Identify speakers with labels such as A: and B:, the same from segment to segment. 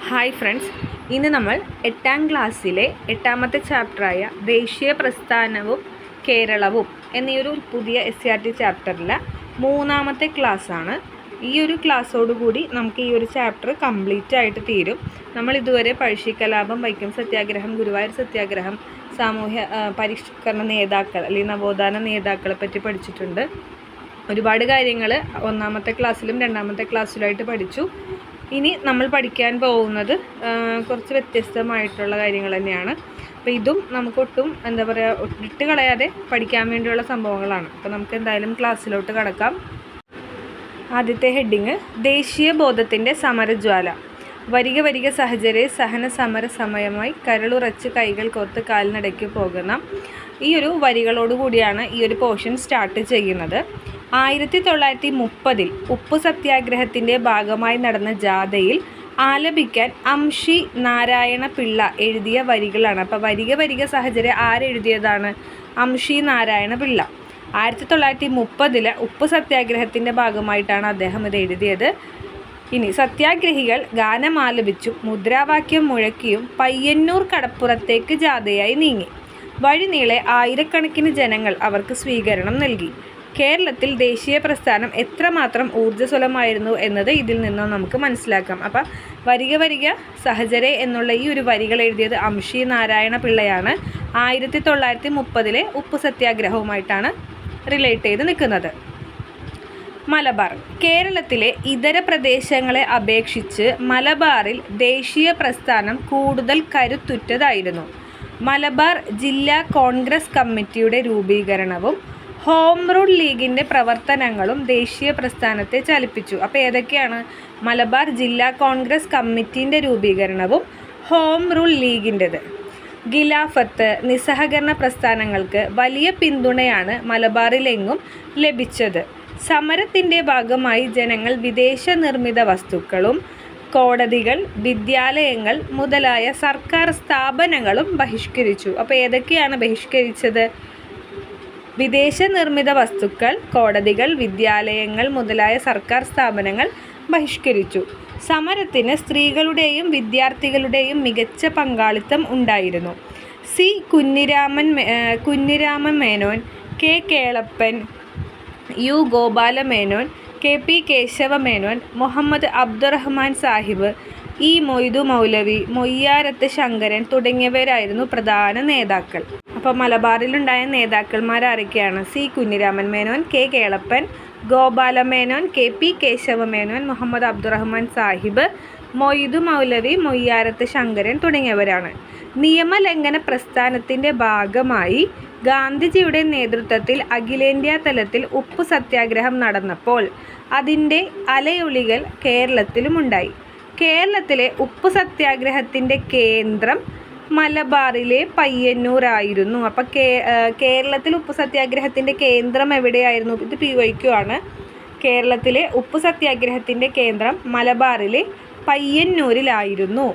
A: Hi friends, ഇന്ന് നമ്മൾ 8ാം ക്ലാസ്സിലെ 8ാമത്തെ ചാപ്റ്ററായ ദേശീയ പ്രസ്ഥാനവും കേരളവും എന്നീയൊരു പുതിയ SCERT ചാപ്റ്ററിലെ 3ാമത്തെ ക്ലാസ്സാണ്. ഈ ഒരു ക്ലാസ്സോടുകൂടി നമുക്ക് ഈ ഒരു ചാപ്റ്റർ കംപ്ലീറ്റ് ആയിട്ട് തീരും. നമ്മൾ ഇതുവരെ പഴശ്ശിക്കലാപം, വൈക്കം സത്യാഗ്രഹം, ഗുരുവായൂർ സത്യാഗ്രഹം, സാമൂഹ്യ പരിഷ്കരണ നേതാക്കൾ അല്ലെങ്കിൽ നവോത്ഥാന നേതാക്കളെ പറ്റി പഠിച്ചിട്ടുണ്ട്. ഒരുപാട് കാര്യങ്ങൾ 1ാമത്തെ ക്ലാസ്സിലും 2ാമത്തെ ക്ലാസ്സിലായിട്ട് പഠിച്ചു. ഇനി നമ്മൾ പഠിക്കാൻ പോകുന്നത് കുറച്ച് വ്യത്യസ്തമായിട്ടുള്ള കാര്യങ്ങൾ തന്നെയാണ്. അപ്പോൾ ഇതും നമുക്കൊട്ടും ഇട്ട് കളയാതെ പഠിക്കാൻ വേണ്ടിയുള്ള സംഭവങ്ങളാണ്. അപ്പോൾ നമുക്ക് എന്തായാലും ക്ലാസ്സിലോട്ട് കടക്കാം. ആദ്യത്തെ ഹെഡിങ് ദേശീയ ബോധത്തിൻ്റെ സമരജ്വാല. വരിക വരിക സഹചരെ സഹന സമര സമയമായി കരളുറച്ച് കൈകൾ കോർത്ത് കാലിനടയ്ക്ക് പോകുന്ന ഈ ഒരു വരികളോടുകൂടിയാണ് ഈ ഒരു പോർഷൻ സ്റ്റാർട്ട് ചെയ്യുന്നത്. 1930 ഉപ്പു സത്യാഗ്രഹത്തിൻ്റെ ഭാഗമായി നടന്ന ജാഥയിൽ ആലപിക്കാൻ അംഷി നാരായണ പിള്ള എഴുതിയ വരികളാണ്. അപ്പോൾ വരിക വരിക സഹചര്യ ആരെഴുതിയതാണ്? അംഷി നാരായണ പിള്ള. 1930 ഉപ്പു സത്യാഗ്രഹത്തിൻ്റെ ഭാഗമായിട്ടാണ് അദ്ദേഹം ഇത് എഴുതിയത്. ഇനി സത്യാഗ്രഹികൾ ഗാനം ആലപിച്ചും മുദ്രാവാക്യം മുഴക്കിയും പയ്യന്നൂർ കടപ്പുറത്തേക്ക് ജാഥയായി നീങ്ങി. വഴിനീളെ ആയിരക്കണക്കിന് ജനങ്ങൾ അവർക്ക് സ്വീകരണം നൽകി. കേരളത്തിൽ ദേശീയ പ്രസ്ഥാനം എത്രമാത്രം ഊർജ്ജസ്വലമായിരുന്നു എന്നത് ഇതിൽ നിന്നും നമുക്ക് മനസ്സിലാക്കാം. അപ്പം വരിക വരിക സഹചരെ എന്നുള്ള ഈ ഒരു വരികൾ എഴുതിയത് അംഷി നാരായണ പിള്ളയാണ്. 1930 ഉപ്പു സത്യാഗ്രഹവുമായിട്ടാണ് റിലേറ്റ് ചെയ്ത് നിൽക്കുന്നത്. മലബാർ. കേരളത്തിലെ ഇതര പ്രദേശങ്ങളെ അപേക്ഷിച്ച് മലബാറിൽ ദേശീയ പ്രസ്ഥാനം കൂടുതൽ കരുത്തുറ്റതായിരുന്നു. മലബാർ ജില്ലാ കോൺഗ്രസ് കമ്മിറ്റിയുടെ രൂപീകരണവും ഹോം റൂൾ ലീഗിൻ്റെ പ്രവർത്തനങ്ങളും ദേശീയ പ്രസ്ഥാനത്തെ ചലിപ്പിച്ചു. അപ്പോൾ ഏതൊക്കെയാണ്? മലബാർ ജില്ലാ കോൺഗ്രസ് കമ്മിറ്റീൻ്റെ രൂപീകരണവും ഹോം റൂൾ ലീഗിൻ്റെത്. ഖിലാഫത്ത്, നിസ്സഹകരണ പ്രസ്ഥാനങ്ങൾക്ക് വലിയ പിന്തുണയാണ് മലബാറിലെങ്ങും ലഭിച്ചത്. സമരത്തിൻ്റെ ഭാഗമായി ജനങ്ങൾ വിദേശ നിർമ്മിത വസ്തുക്കളും കോടതികൾ, വിദ്യാലയങ്ങൾ മുതലായ സർക്കാർ സ്ഥാപനങ്ങളും ബഹിഷ്കരിച്ചു. അപ്പോൾ ഏതൊക്കെയാണ് ബഹിഷ്കരിച്ചത്? വിദേശ നിർമ്മിത വസ്തുക്കൾ, കോടതികൾ, വിദ്യാലയങ്ങൾ മുതലായ സർക്കാർ സ്ഥാപനങ്ങൾ ബഹിഷ്കരിച്ചു. സമരത്തിന് സ്ത്രീകളുടെയും വിദ്യാർത്ഥികളുടെയും മികച്ച പങ്കാളിത്തം ഉണ്ടായിരുന്നു. C Kunhiraman Menon, K Kelappan, U Gopalamenon, K P Kesavamenon, Muhammad Abdurahman Sahib, E Moidu Moulavi, Moyyarath Sankaran തുടങ്ങിയവരായിരുന്നു പ്രധാന നേതാക്കൾ. അപ്പോൾ മലബാറിലുണ്ടായ നേതാക്കന്മാരാരൊക്കെയാണ്? C Kunhiraman Menon, K Kelappan, Gopalamenon, K P Kesavamenon, Muhammad Abdurahman Sahib, Moidu Moulavi, Moyyarath Sankaran തുടങ്ങിയവരാണ്. നിയമലംഘന പ്രസ്ഥാനത്തിൻ്റെ ഭാഗമായി ഗാന്ധിജിയുടെ നേതൃത്വത്തിൽ അഖിലേന്ത്യാ തലത്തിൽ ഉപ്പു സത്യാഗ്രഹം നടന്നപ്പോൾ അതിൻ്റെ അലയൊലികൾ കേരളത്തിലുമുണ്ടായി. കേരളത്തിലെ ഉപ്പു സത്യാഗ്രഹത്തിൻ്റെ കേന്ദ്രം മലബാറിലെ പയ്യന്നൂർ ആയിരുന്നു. അപ്പം കേരളത്തിൽ ഉപ്പു സത്യാഗ്രഹത്തിൻ്റെ കേന്ദ്രം എവിടെയായിരുന്നു? ഇത് PYQ ആണ്. കേരളത്തിലെ ഉപ്പു സത്യാഗ്രഹത്തിൻ്റെ കേന്ദ്രം മലബാറിലെ പയ്യന്നൂരിലായിരുന്നു.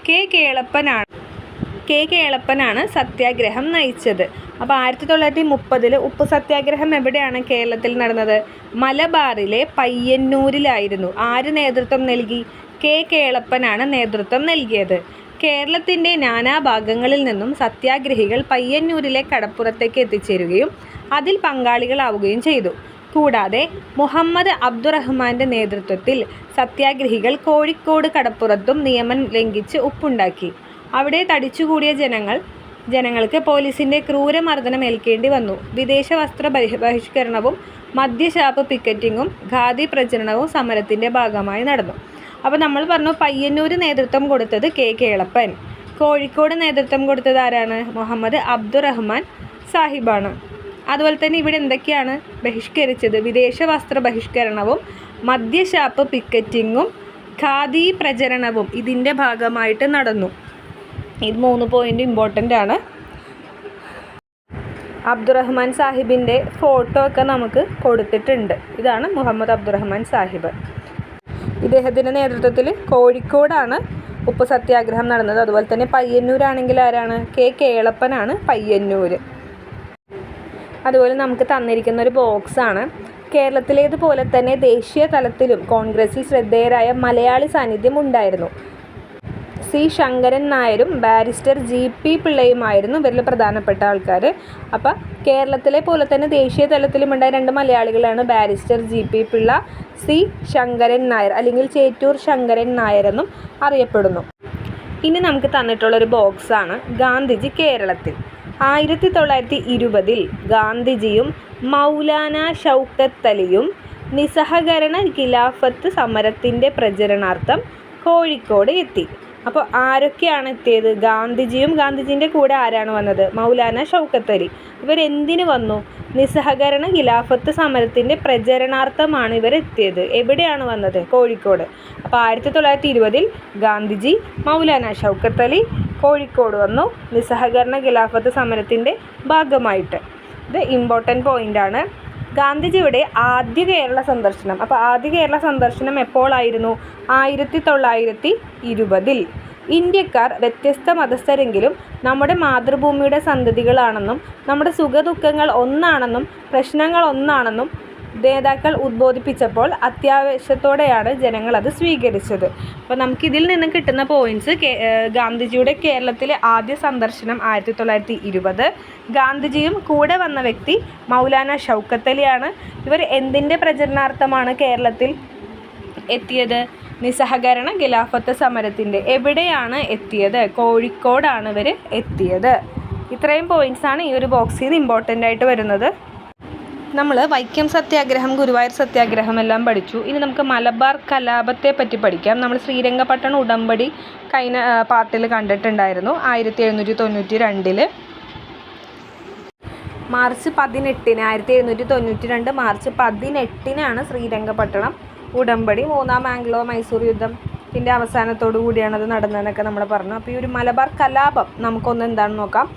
A: കെ കേളപ്പനാണ് സത്യാഗ്രഹം നയിച്ചത്. അപ്പോൾ 1930 ഉപ്പു സത്യാഗ്രഹം എവിടെയാണ് കേരളത്തിൽ നടന്നത്? മലബാറിലെ പയ്യന്നൂരിലായിരുന്നു. ആര് നേതൃത്വം നൽകി? കെ കേളപ്പനാണ് നേതൃത്വം നൽകിയത്. കേരളത്തിൻ്റെ നാനാഭാഗങ്ങളിൽ നിന്നും സത്യാഗ്രഹികൾ പയ്യന്നൂരിലെ കടപ്പുറത്തേക്ക് എത്തിച്ചേരുകയും അതിൽ പങ്കാളികളാവുകയും ചെയ്തു. കൂടാതെ മുഹമ്മദ് അബ്ദുറഹ്മാൻ്റെ നേതൃത്വത്തിൽ സത്യാഗ്രഹികൾ കോഴിക്കോട് കടപ്പുറത്തും നിയമം ലംഘിച്ച് ഉപ്പുണ്ടാക്കി. അവിടെ തടിച്ചുകൂടിയ ജനങ്ങൾക്ക് പോലീസിൻ്റെ ക്രൂരമർദ്ദനം ഏൽക്കേണ്ടി വന്നു. വിദേശ വസ്ത്ര ബഹിഷ്കരണവും മദ്യഷാപ്പ് പിക്കറ്റിങ്ങും ഖാദി പ്രചരണവും സമരത്തിൻ്റെ ഭാഗമായി നടന്നു. അപ്പോൾ നമ്മൾ പറഞ്ഞു പയ്യന്നൂർ നേതൃത്വം കൊടുത്തത് കെ കേളപ്പൻ. കോഴിക്കോട് നേതൃത്വം കൊടുത്തത് ആരാണ്? മുഹമ്മദ് അബ്ദുറഹ്മാൻ സാഹിബാണ്. അതുപോലെ തന്നെ ഇവിടെ എന്തൊക്കെയാണ് ബഹിഷ്കരിച്ചത്? വിദേശ വസ്ത്ര ബഹിഷ്കരണവും മദ്യഷാപ്പ് പിക്കറ്റിങ്ങും ഖാദി പ്രചരണവും ഇതിൻ്റെ ഭാഗമായിട്ട് നടന്നു. ഇത് 3 പോയിൻ്റ് ഇമ്പോർട്ടൻ്റ് ആണ്. അബ്ദുറഹ്മാൻ സാഹിബിൻ്റെ ഫോട്ടോ ഒക്കെ നമുക്ക് കൊടുത്തിട്ടുണ്ട്. ഇതാണ് മുഹമ്മദ് അബ്ദുറഹ്മാൻ സാഹിബ്. ഇദ്ദേഹത്തിൻ്റെ നേതൃത്വത്തിൽ കോഴിക്കോടാണ് ഉപ്പു സത്യാഗ്രഹം നടന്നത്. അതുപോലെ തന്നെ പയ്യന്നൂരാണെങ്കിൽ ആരാണ്? കെ കേളപ്പനാണ് പയ്യന്നൂർ. അതുപോലെ നമുക്ക് തന്നിരിക്കുന്ന ഒരു ബോക്സാണ്. കേരളത്തിലേതുപോലെ തന്നെ ദേശീയ തലത്തിലും കോൺഗ്രസിൽ ശ്രദ്ധേയരായ മലയാളി സാന്നിധ്യം ഉണ്ടായിരുന്നു. സി ശങ്കരൻ നായരും ബാരിസ്റ്റർ GP പിള്ളയുമായിരുന്നു ഇവരിൽ പ്രധാനപ്പെട്ട ആൾക്കാർ. അപ്പോൾ കേരളത്തിലെ പോലെ തന്നെ ദേശീയ തലത്തിലുമുണ്ടായ 2 മലയാളികളാണ് barrister GP Pillai, C Sankaran Nair അല്ലെങ്കിൽ ചേറ്റൂർ ശങ്കരൻ നായർ എന്നും അറിയപ്പെടുന്നു. ഇനി നമുക്ക് തന്നിട്ടുള്ളൊരു ബോക്സാണ് ഗാന്ധിജി കേരളത്തിൽ. 1920 ഗാന്ധിജിയും മൗലാന ഷൗക്കത്ത് അലിയും നിസ്സഹകരണ ഖിലാഫത്ത് സമരത്തിൻ്റെ പ്രചരണാർത്ഥം കോഴിക്കോട് എത്തി. അപ്പോൾ ആരൊക്കെയാണ് എത്തിയത്? ഗാന്ധിജിയും ഗാന്ധിജിൻ്റെ കൂടെ ആരാണ് വന്നത്? മൗലാന ഷൗക്കത്ത് അലി. ഇവരെന്തിനു വന്നു? നിസ്സഹകരണ ഖിലാഫത്ത് സമരത്തിൻ്റെ പ്രചരണാർത്ഥമാണ് ഇവരെത്തിയത്. എവിടെയാണ് വന്നത്? കോഴിക്കോട്. അപ്പോൾ 1920 ഗാന്ധിജി, മൗലാന ഷൗക്കത്ത് അലി കോഴിക്കോട് വന്നു നിസ്സഹകരണ ഖിലാഫത്ത് സമരത്തിൻ്റെ ഭാഗമായിട്ട്. ഇത് ഇമ്പോർട്ടൻ്റ് പോയിൻ്റാണ്. ഗാന്ധിജിയുടെ ആദ്യ കേരള സന്ദർശനം. അപ്പോൾ ആദ്യ കേരള സന്ദർശനം എപ്പോഴായിരുന്നു? 1920. ഇന്ത്യക്കാർ വ്യത്യസ്ത മതസ്ഥരെങ്കിലും നമ്മുടെ മാതൃഭൂമിയുടെ സന്തതികളാണെന്നും നമ്മുടെ സുഖദുഃഖങ്ങൾ ഒന്നാണെന്നും പ്രശ്നങ്ങൾ ഒന്നാണെന്നും നേതാക്കൾ ഉദ്ബോധിപ്പിച്ചപ്പോൾ അത്യാവശ്യത്തോടെയാണ് ജനങ്ങൾ അത് സ്വീകരിച്ചത്. അപ്പോൾ നമുക്കിതിൽ നിന്ന് കിട്ടുന്ന പോയിൻറ്റ്സ്, ഗാന്ധിജിയുടെ കേരളത്തിലെ ആദ്യ സന്ദർശനം 1920, ഗാന്ധിജിയും കൂടെ വന്ന വ്യക്തി മൗലാന ഷൗക്കത്ത് അലിയാണ്. ഇവർ എന്തിൻ്റെ പ്രചരണാർത്ഥമാണ് കേരളത്തിൽ എത്തിയത്? നിസ്സഹകരണ ഖിലാഫത്ത് സമരത്തിൻ്റെ. എവിടെയാണ് എത്തിയത്? കോഴിക്കോടാണ് ഇവർ എത്തിയത്. ഇത്രയും പോയിൻറ്റ്സാണ് ഈ ഒരു ബോക്സിൽ നിന്ന് ഇമ്പോർട്ടൻ്റ് ആയിട്ട് വരുന്നത്. നമ്മൾ വൈക്കം സത്യാഗ്രഹം, ഗുരുവായൂർ സത്യാഗ്രഹം എല്ലാം പഠിച്ചു. ഇനി നമുക്ക് മലബാർ കലാപത്തെ പറ്റി പഠിക്കാം. നമ്മൾ ശ്രീരംഗപട്ടണം ഉടമ്പടി കഴിഞ്ഞ പാർട്ടിൽ കണ്ടിട്ടുണ്ടായിരുന്നു. 1792 മാർച്ച് 18, 1792 മാർച്ച് 18 ശ്രീരംഗപട്ടണം ഉടമ്പടി. 3ാം ആംഗ്ലോ മൈസൂർ യുദ്ധത്തിൻ്റെ അവസാനത്തോടു കൂടിയാണ് അത് നടന്നതെന്നൊക്കെ നമ്മൾ പറഞ്ഞു. അപ്പോൾ ഈ ഒരു മലബാർ കലാപം നമുക്കൊന്ന് എന്താണെന്ന് നോക്കാം.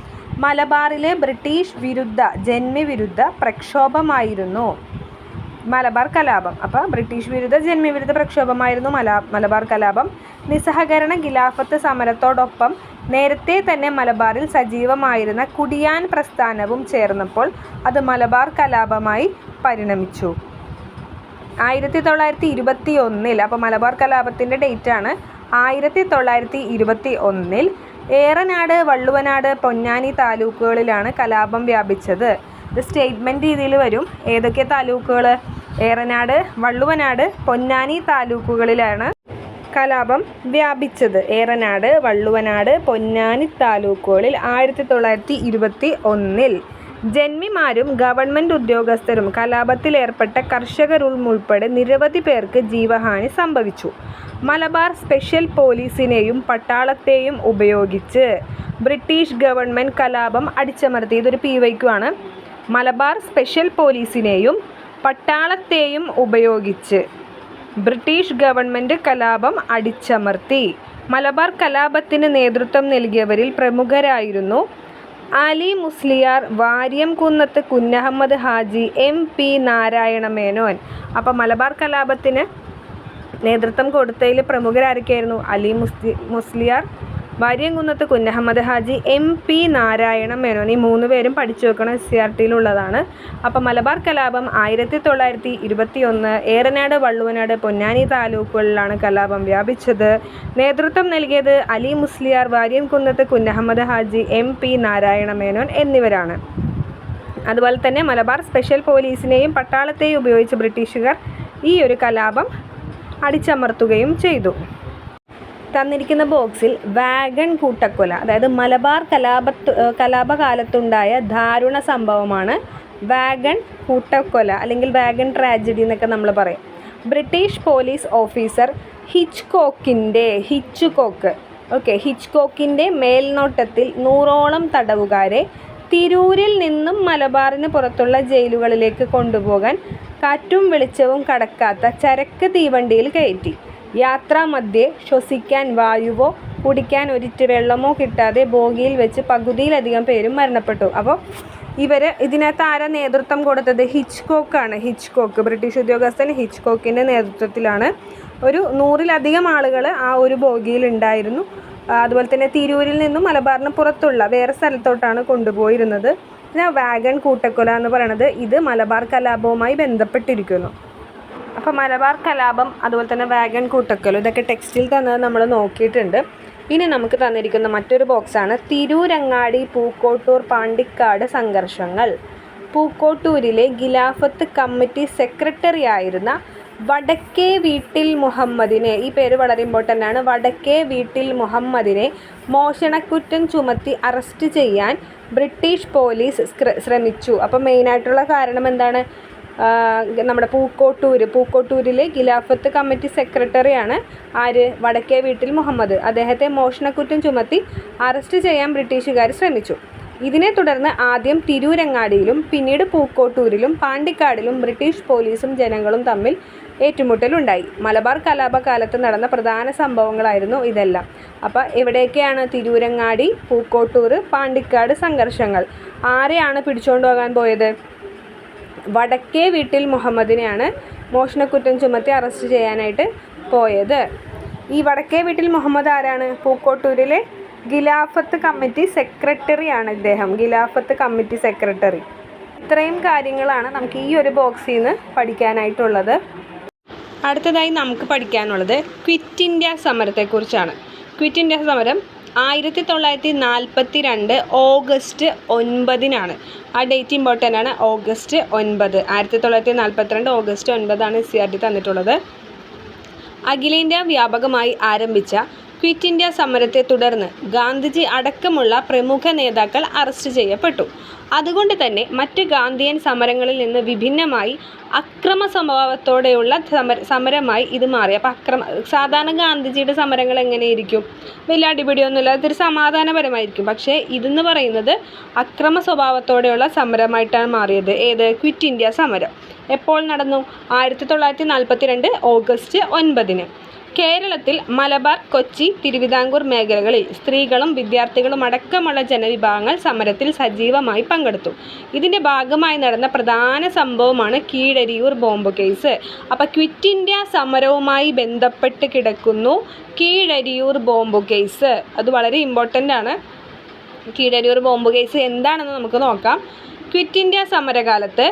A: മലബാറിലെ ബ്രിട്ടീഷ് വിരുദ്ധ ജന്മിവിരുദ്ധ പ്രക്ഷോഭമായിരുന്നു മലബാർ കലാപം. അപ്പോൾ ബ്രിട്ടീഷ് വിരുദ്ധ ജന്മിവിരുദ്ധ പ്രക്ഷോഭമായിരുന്നു മലബാർ കലാപം. നിസ്സഹകരണ ഖിലാഫത്ത് സമരത്തോടൊപ്പം നേരത്തെ തന്നെ മലബാറിൽ സജീവമായിരുന്ന കുടിയാൻ പ്രസ്ഥാനവും ചേർന്നപ്പോൾ അത് മലബാർ കലാപമായി പരിണമിച്ചു. 1921, അപ്പോൾ മലബാർ കലാപത്തിൻ്റെ ഡേറ്റാണ് 1921. ഏറനാട്, വള്ളുവനാട്, പൊന്നാനി താലൂക്കുകളിലാണ് കലാപം വ്യാപിച്ചത്. ഇത് സ്റ്റേറ്റ്മെൻറ്റ് രീതിയിൽ വരും. ഏതൊക്കെ താലൂക്കുകൾ? ഏറനാട്, വള്ളുവനാട്, പൊന്നാനി താലൂക്കുകളിലാണ് കലാപം വ്യാപിച്ചത്. ഏറനാട്, വള്ളുവനാട്, പൊന്നാനി താലൂക്കുകളിൽ 1921. ജന്മിമാരും ഗവൺമെൻറ് ഉദ്യോഗസ്ഥരും കലാപത്തിലേർപ്പെട്ട കർഷകരുൾപ്പെടെ നിരവധി പേർക്ക് ജീവഹാനി സംഭവിച്ചു. മലബാർ സ്പെഷ്യൽ പോലീസിനെയും പട്ടാളത്തെയും ഉപയോഗിച്ച് ബ്രിട്ടീഷ് ഗവൺമെൻറ് കലാപം അടിച്ചമർത്തി. ഇതൊരു PYQ ആണ്. മലബാർ സ്പെഷ്യൽ പോലീസിനെയും പട്ടാളത്തെയും ഉപയോഗിച്ച് ബ്രിട്ടീഷ് ഗവൺമെൻറ് കലാപം അടിച്ചമർത്തി. മലബാർ കലാപത്തിന് നേതൃത്വം നൽകിയവരിൽ പ്രമുഖരായിരുന്നു അലി മുസ്ലിയാർ, വാര്യംകുന്നത്ത് കുഞ്ഞഹമ്മദ് ഹാജി, MP നാരായണ മേനോൻ. അപ്പോൾ മലബാർ കലാപത്തിന് നേതൃത്വം കൊടുത്തതിൽ പ്രമുഖരാരൊക്കെയായിരുന്നു? അലി മുസ്ലിയാർ, വാര്യംകുന്നത്ത് കുഞ്ഞഹമ്മദ് ഹാജി, MP നാരായണ മേനോൻ. ഈ 3 പേരും പഠിച്ചു വെക്കണം, CRTയിലുള്ളതാണ്. അപ്പോൾ മലബാർ കലാപം 1921 ഏറനാട്, വള്ളുവനാട്, പൊന്നാനി താലൂക്കുകളിലാണ് കലാപം വ്യാപിച്ചത്. നേതൃത്വം നൽകിയത് അലി മുസ്ലിയാർ, വാര്യംകുന്നത്ത് കുഞ്ഞഹമ്മദ് ഹാജി, MP നാരായണ മേനോൻ എന്നിവരാണ്. അതുപോലെ തന്നെ മലബാർ സ്പെഷ്യൽ പോലീസിനെയും പട്ടാളത്തെയും ഉപയോഗിച്ച് ബ്രിട്ടീഷുകാർ ഈ ഒരു കലാപം അടിച്ചമർത്തുകയും ചെയ്തു. തന്നിരിക്കുന്ന ബോക്സിൽ വാഗൺ കൂട്ടക്കൊല, അതായത് മലബാർ കലാപകാലത്തുണ്ടായ ദാരുണ സംഭവമാണ് വാഗൺ കൂട്ടക്കൊല അല്ലെങ്കിൽ വാഗൺ ട്രാജഡി എന്നൊക്കെ നമ്മൾ പറയും. ബ്രിട്ടീഷ് പോലീസ് ഓഫീസർ ഹിച്ച്കോക്കിൻ്റെ മേൽനോട്ടത്തിൽ 100ഓളം തടവുകാരെ തിരൂരിൽ നിന്നും മലബാറിന് പുറത്തുള്ള ജയിലുകളിലേക്ക് കൊണ്ടുപോകാൻ കാറ്റും വെളിച്ചവും കടക്കാത്ത ചരക്ക് തീവണ്ടിയിൽ കയറ്റി. യാത്രാമധ്യേ ശ്വസിക്കാൻ വായുവോ കുടിക്കാൻ ഒരിറ്റ് വെള്ളമോ കിട്ടാതെ ബോഗിയിൽ വെച്ച് പകുതിയിലധികം പേരും മരണപ്പെട്ടു. അപ്പോൾ ഇതിനകത്ത് ആരാ നേതൃത്വം കൊടുത്തത്? ഹിച്ച്കോക്കാണ്. ബ്രിട്ടീഷ് ഉദ്യോഗസ്ഥൻ ഹിച്ച്കോക്കിൻ്റെ നേതൃത്വത്തിലാണ്. ഒരു 100-ലധികം ആളുകൾ ആ ഒരു ബോഗിയിൽ ഉണ്ടായിരുന്നു. അതുപോലെ തന്നെ തിരൂരിൽ നിന്നും മലബാറിന് പുറത്തുള്ള വേറെ സ്ഥലത്തോട്ടാണ് കൊണ്ടുപോയിരുന്നത്. വാഗൺ കൂട്ടക്കൊല എന്ന് പറയുന്നത് ഇത് മലബാർ കലാപവുമായി ബന്ധപ്പെട്ടിരിക്കുന്നു. അപ്പോൾ മലബാർ കലാപം അതുപോലെ തന്നെ വാഗൺ കൂട്ടക്കൊല ഇതൊക്കെ ടെക്സ്റ്റിൽ തന്നത് നമ്മൾ നോക്കിയിട്ടുണ്ട്. ഇനി നമുക്ക് തന്നിരിക്കുന്ന മറ്റൊരു ബോക്സാണ് തിരൂരങ്ങാടി പൂക്കോട്ടൂർ പാണ്ടിക്കാട് സംഘർഷങ്ങൾ. പൂക്കോട്ടൂരിലെ ഖിലാഫത്ത് കമ്മിറ്റി സെക്രട്ടറി ആയിരുന്ന വടക്കേ വീട്ടിൽ മുഹമ്മദിനെ, ഈ പേര് വളരെ ഇമ്പോർട്ടൻ്റ് ആണ്, വടക്കേ വീട്ടിൽ മുഹമ്മദിനെ മോഷണക്കുറ്റം ചുമത്തി അറസ്റ്റ് ചെയ്യാൻ ബ്രിട്ടീഷ് പോലീസ് ശ്രമിച്ചു. അപ്പം മെയിനായിട്ടുള്ള കാരണം എന്താണ്? നമ്മുടെ പൂക്കോട്ടൂരിലെ ഖിലാഫത്ത് കമ്മിറ്റി സെക്രട്ടറിയാണ് ആര്? വടക്കേ വീട്ടിൽ മുഹമ്മദ്. അദ്ദേഹത്തെ മോഷണക്കുറ്റം ചുമത്തി അറസ്റ്റ് ചെയ്യാൻ ബ്രിട്ടീഷുകാർ ശ്രമിച്ചു. ഇതിനെ തുടർന്ന് ആദ്യം തിരൂരങ്ങാടിയിലും പിന്നീട് പൂക്കോട്ടൂരിലും പാണ്ടിക്കാടിലും ബ്രിട്ടീഷ് പോലീസും ജനങ്ങളും തമ്മിൽ ഏറ്റുമുട്ടലുണ്ടായി. മലബാർ കലാപകാലത്ത് നടന്ന പ്രധാന സംഭവങ്ങളായിരുന്നു ഇതെല്ലാം. അപ്പോൾ എവിടെയൊക്കെയാണ്? തിരൂരങ്ങാടി, പൂക്കോട്ടൂർ, പാണ്ടിക്കാട് സംഘർഷങ്ങൾ. ആരെയാണ് പിടിച്ചുകൊണ്ട് പോകാൻ പോയത്? വടക്കേ വീട്ടിൽ മുഹമ്മദിനെയാണ് മോഷണക്കുറ്റം ചുമത്തി അറസ്റ്റ് ചെയ്യാനായിട്ട് പോയത്. ഈ വടക്കേ വീട്ടിൽ മുഹമ്മദ് ആരാണ്? പൂക്കോട്ടൂരിലെ ഖിലാഫത്ത് കമ്മിറ്റി സെക്രട്ടറിയാണ് ഇദ്ദേഹം. ഖിലാഫത്ത് കമ്മിറ്റി സെക്രട്ടറി. ഇത്രയും കാര്യങ്ങളാണ് നമുക്ക് ഈ ഒരു ബോക്സിൽ നിന്ന് പഠിക്കാനായിട്ടുള്ളത്. അടുത്തതായി നമുക്ക് പഠിക്കാനുള്ളത് ക്വിറ്റ് ഇന്ത്യ സമരത്തെക്കുറിച്ചാണ്. ക്വിറ്റ് ഇന്ത്യ സമരം 1942 ഓഗസ്റ്റ് 9 ആ ഡേറ്റ് ഇമ്പോർട്ടൻ്റ് ആണ്. ഓഗസ്റ്റ് 9, 1942 ഓഗസ്റ്റ് 9 CRT തന്നിട്ടുള്ളത്. അഖിലേന്ത്യാ വ്യാപകമായി ആരംഭിച്ച ക്വിറ്റ് ഇന്ത്യ സമരത്തെ തുടർന്ന് ഗാന്ധിജി അടക്കമുള്ള പ്രമുഖ നേതാക്കൾ അറസ്റ്റ് ചെയ്യപ്പെട്ടു. അതുകൊണ്ട് തന്നെ മറ്റ് ഗാന്ധിയൻ സമരങ്ങളിൽ നിന്ന് വിഭിന്നമായി അക്രമ സ്വഭാവത്തോടെയുള്ള സമരമായി ഇത് മാറി. അപ്പോൾ സാധാരണ ഗാന്ധിജിയുടെ സമരങ്ങൾ എങ്ങനെയായിരിക്കും? വലിയ അടിപിടിയൊന്നുമില്ല, അതൊരു സമാധാനപരമായിരിക്കും. പക്ഷേ ഇതെന്ന് പറയുന്നത് അക്രമ സ്വഭാവത്തോടെയുള്ള സമരമായിട്ടാണ് മാറിയത്. ഏത്? ക്വിറ്റ് ഇന്ത്യ സമരം. എപ്പോൾ നടന്നു? 1942 ഓഗസ്റ്റ് 9. കേരളത്തിൽ മലബാർ, കൊച്ചി, തിരുവിതാംകൂർ മേഖലകളിൽ സ്ത്രീകളും വിദ്യാർത്ഥികളും അടക്കമുള്ള ജനവിഭാഗങ്ങൾ സമരത്തിൽ സജീവമായി പങ്കെടുത്തു. ഇതിൻ്റെ ഭാഗമായി നടന്ന പ്രധാന സംഭവമാണ് കീഴരിയൂർ ബോംബ് കേസ്. അപ്പോൾ ക്വിറ്റ് ഇന്ത്യ സമരവുമായി ബന്ധപ്പെട്ട് കിടക്കുന്നു കീഴരിയൂർ ബോംബ് കേസ്. അത് വളരെ ഇമ്പോർട്ടൻ്റ് ആണ്. കീഴരിയൂർ ബോംബ് കേസ് എന്താണെന്ന് നമുക്ക് നോക്കാം. ക്വിറ്റ് ഇന്ത്യ സമരകാലത്ത്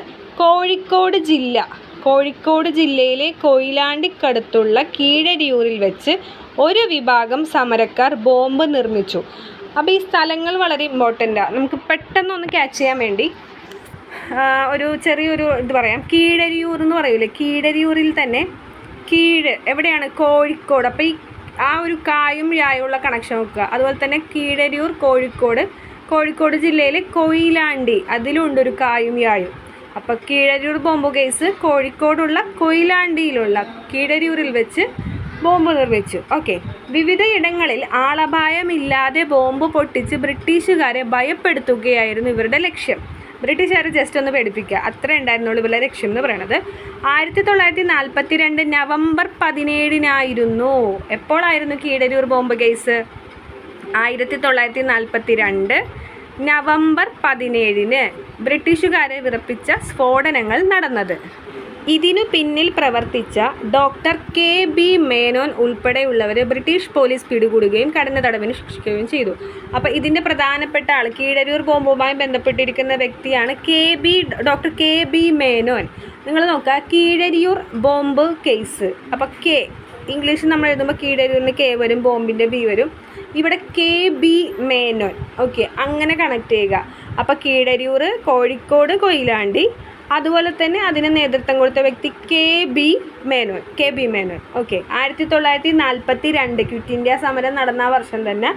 A: കോഴിക്കോട് ജില്ലയിലെ കൊയിലാണ്ടിക്കടുത്തുള്ള കീഴരിയൂരിൽ വെച്ച് ഒരു വിഭാഗം സമരക്കാർ ബോംബ് നിർമ്മിച്ചു. അപ്പോൾ ഈ സ്ഥലങ്ങൾ വളരെ ഇമ്പോർട്ടൻ്റാണ്. നമുക്ക് പെട്ടെന്നൊന്ന് ക്യാച്ച് ചെയ്യാൻ വേണ്ടി ഒരു ചെറിയൊരു ഇത് പറയാം. കീഴരിയൂർ എന്ന് പറയൂലേ, കീഴരിയൂരിൽ തന്നെ എവിടെയാണ്? കോഴിക്കോട്. അപ്പോൾ ഈ ആ ഒരു കായും യായുള്ള കണക്ഷൻ നോക്കുക. അതുപോലെ തന്നെ കീഴരിയൂർ കോഴിക്കോട് ജില്ലയിലെ കൊയിലാണ്ടി, അതിലുണ്ടൊരു കായും യായും. അപ്പോൾ കീഴരിയൂർ ബോംബ് കേസ് കോഴിക്കോടുള്ള കൊയിലാണ്ടിയിലുള്ള കീഴരിയൂരിൽ വെച്ച് ബോംബ് നിർമ്മിച്ചു. ഓക്കെ. വിവിധയിടങ്ങളിൽ ആളപായമില്ലാതെ ബോംബ് പൊട്ടിച്ച് ബ്രിട്ടീഷുകാരെ ഭയപ്പെടുത്തുകയായിരുന്നു ഇവരുടെ ലക്ഷ്യം. ബ്രിട്ടീഷുകാരെ ജസ്റ്റ് ഒന്ന് പേടിപ്പിക്കുക, അത്ര ഉണ്ടായിരുന്നുള്ളൂ ഇവരുടെ ലക്ഷ്യം എന്ന് പറയുന്നത്. 1942 നവംബർ 17 എപ്പോഴായിരുന്നു കീഴരിയൂർ ബോംബ് കേസ്? 1942 നവംബർ 17 ബ്രിട്ടീഷുകാരെ വിറപ്പിച്ച സ്ഫോടനങ്ങൾ നടന്നത്. ഇതിനു പിന്നിൽ പ്രവർത്തിച്ച ഡോക്ടർ KB മേനോൻ ഉൾപ്പെടെയുള്ളവരെ ബ്രിട്ടീഷ് പോലീസ് പിടികൂടുകയും കഠിന തടവിന് ശിക്ഷിക്കുകയും ചെയ്തു. അപ്പോൾ ഇതിൻ്റെ പ്രധാനപ്പെട്ട ആൾ, കീഴരിയൂർ ബോംബുമായി ബന്ധപ്പെട്ടിരിക്കുന്ന വ്യക്തിയാണ് ഡോക്ടർ KB മേനോൻ. നിങ്ങൾ നോക്കുക, കീഴരിയൂർ ബോംബ് കേസ്. അപ്പോൾ ഇംഗ്ലീഷിൽ നമ്മൾ എഴുതുമ്പോൾ കീഴരിയൂരിന് K വരും, ബോംബിൻ്റെ B വരും. ഇവിടെ KB മേനോൻ. ഓക്കെ, അങ്ങനെ കണക്ട് ചെയ്യുക. അപ്പോൾ കീഴരിയൂർ, കോഴിക്കോട്, കൊയിലാണ്ടി, അതുപോലെ തന്നെ അതിന് നേതൃത്വം കൊടുത്ത വ്യക്തി KB Menon. Okay. 1942 quit India സമരം നടന്ന വർഷം തന്നെ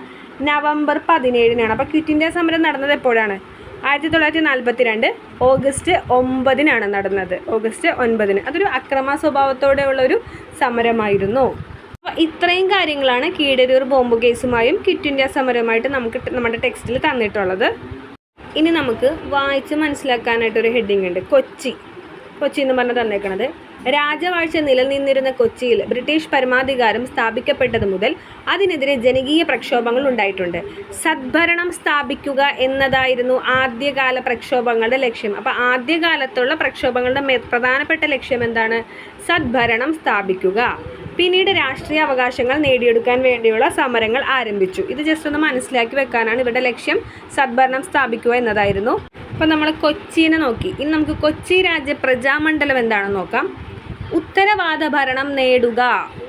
A: നവംബർ 17. അപ്പോൾ ക്വിറ്റ് ഇന്ത്യ സമരം നടന്നത് എപ്പോഴാണ്? 1942 ഓഗസ്റ്റ് 9 നടന്നത്. ഓഗസ്റ്റ് 9. അതൊരു അക്രമ സ്വഭാവത്തോടെയുള്ളൊരു സമരമായിരുന്നു. അപ്പോൾ ഇത്രയും കാര്യങ്ങളാണ് കീഴരിയൂർ ബോംബ് കേസുമായും ക്വിറ്റ് ഇന്ത്യ സമരവുമായിട്ട് നമുക്ക് നമ്മുടെ ടെക്സ്റ്റിൽ തന്നിട്ടുള്ളത്. ഇനി നമുക്ക് വായിച്ച് മനസ്സിലാക്കാനായിട്ടൊരു ഹെഡിങ് ഉണ്ട്. കൊച്ചി എന്ന് പറഞ്ഞ് തന്നേക്കണത്. രാജവാഴ്ച നിലനിന്നിരുന്ന കൊച്ചിയിൽ ബ്രിട്ടീഷ് പരമാധികാരം സ്ഥാപിക്കപ്പെട്ടത് മുതൽ അതിനെതിരെ ജനകീയ പ്രക്ഷോഭങ്ങൾ ഉണ്ടായിട്ടുണ്ട്. സദ്ഭരണം സ്ഥാപിക്കുക എന്നതായിരുന്നു ആദ്യകാല പ്രക്ഷോഭങ്ങളുടെ ലക്ഷ്യം. അപ്പോൾ ആദ്യകാലത്തുള്ള പ്രക്ഷോഭങ്ങളുടെ പ്രധാനപ്പെട്ട ലക്ഷ്യം എന്താണ്? സദ്ഭരണം സ്ഥാപിക്കുക. പിന്നീട് രാഷ്ട്രീയ അവകാശങ്ങൾ നേടിയെടുക്കാൻ വേണ്ടിയുള്ള സമരങ്ങൾ ആരംഭിച്ചു. ഇത് ജസ്റ്റ് ഒന്ന് മനസ്സിലാക്കി വെക്കാനാണ് ഇവരുടെ ലക്ഷ്യം. സദ്ഭരണം സ്ഥാപിക്കുക എന്നതായിരുന്നു. അപ്പോൾ നമ്മൾ കൊച്ചിനെ നോക്കി. ഇനി നമുക്ക് കൊച്ചി രാജ്യ പ്രജാമണ്ഡലം എന്താണെന്ന് നോക്കാം. ഉത്തരവാദ ഭരണം നേടുക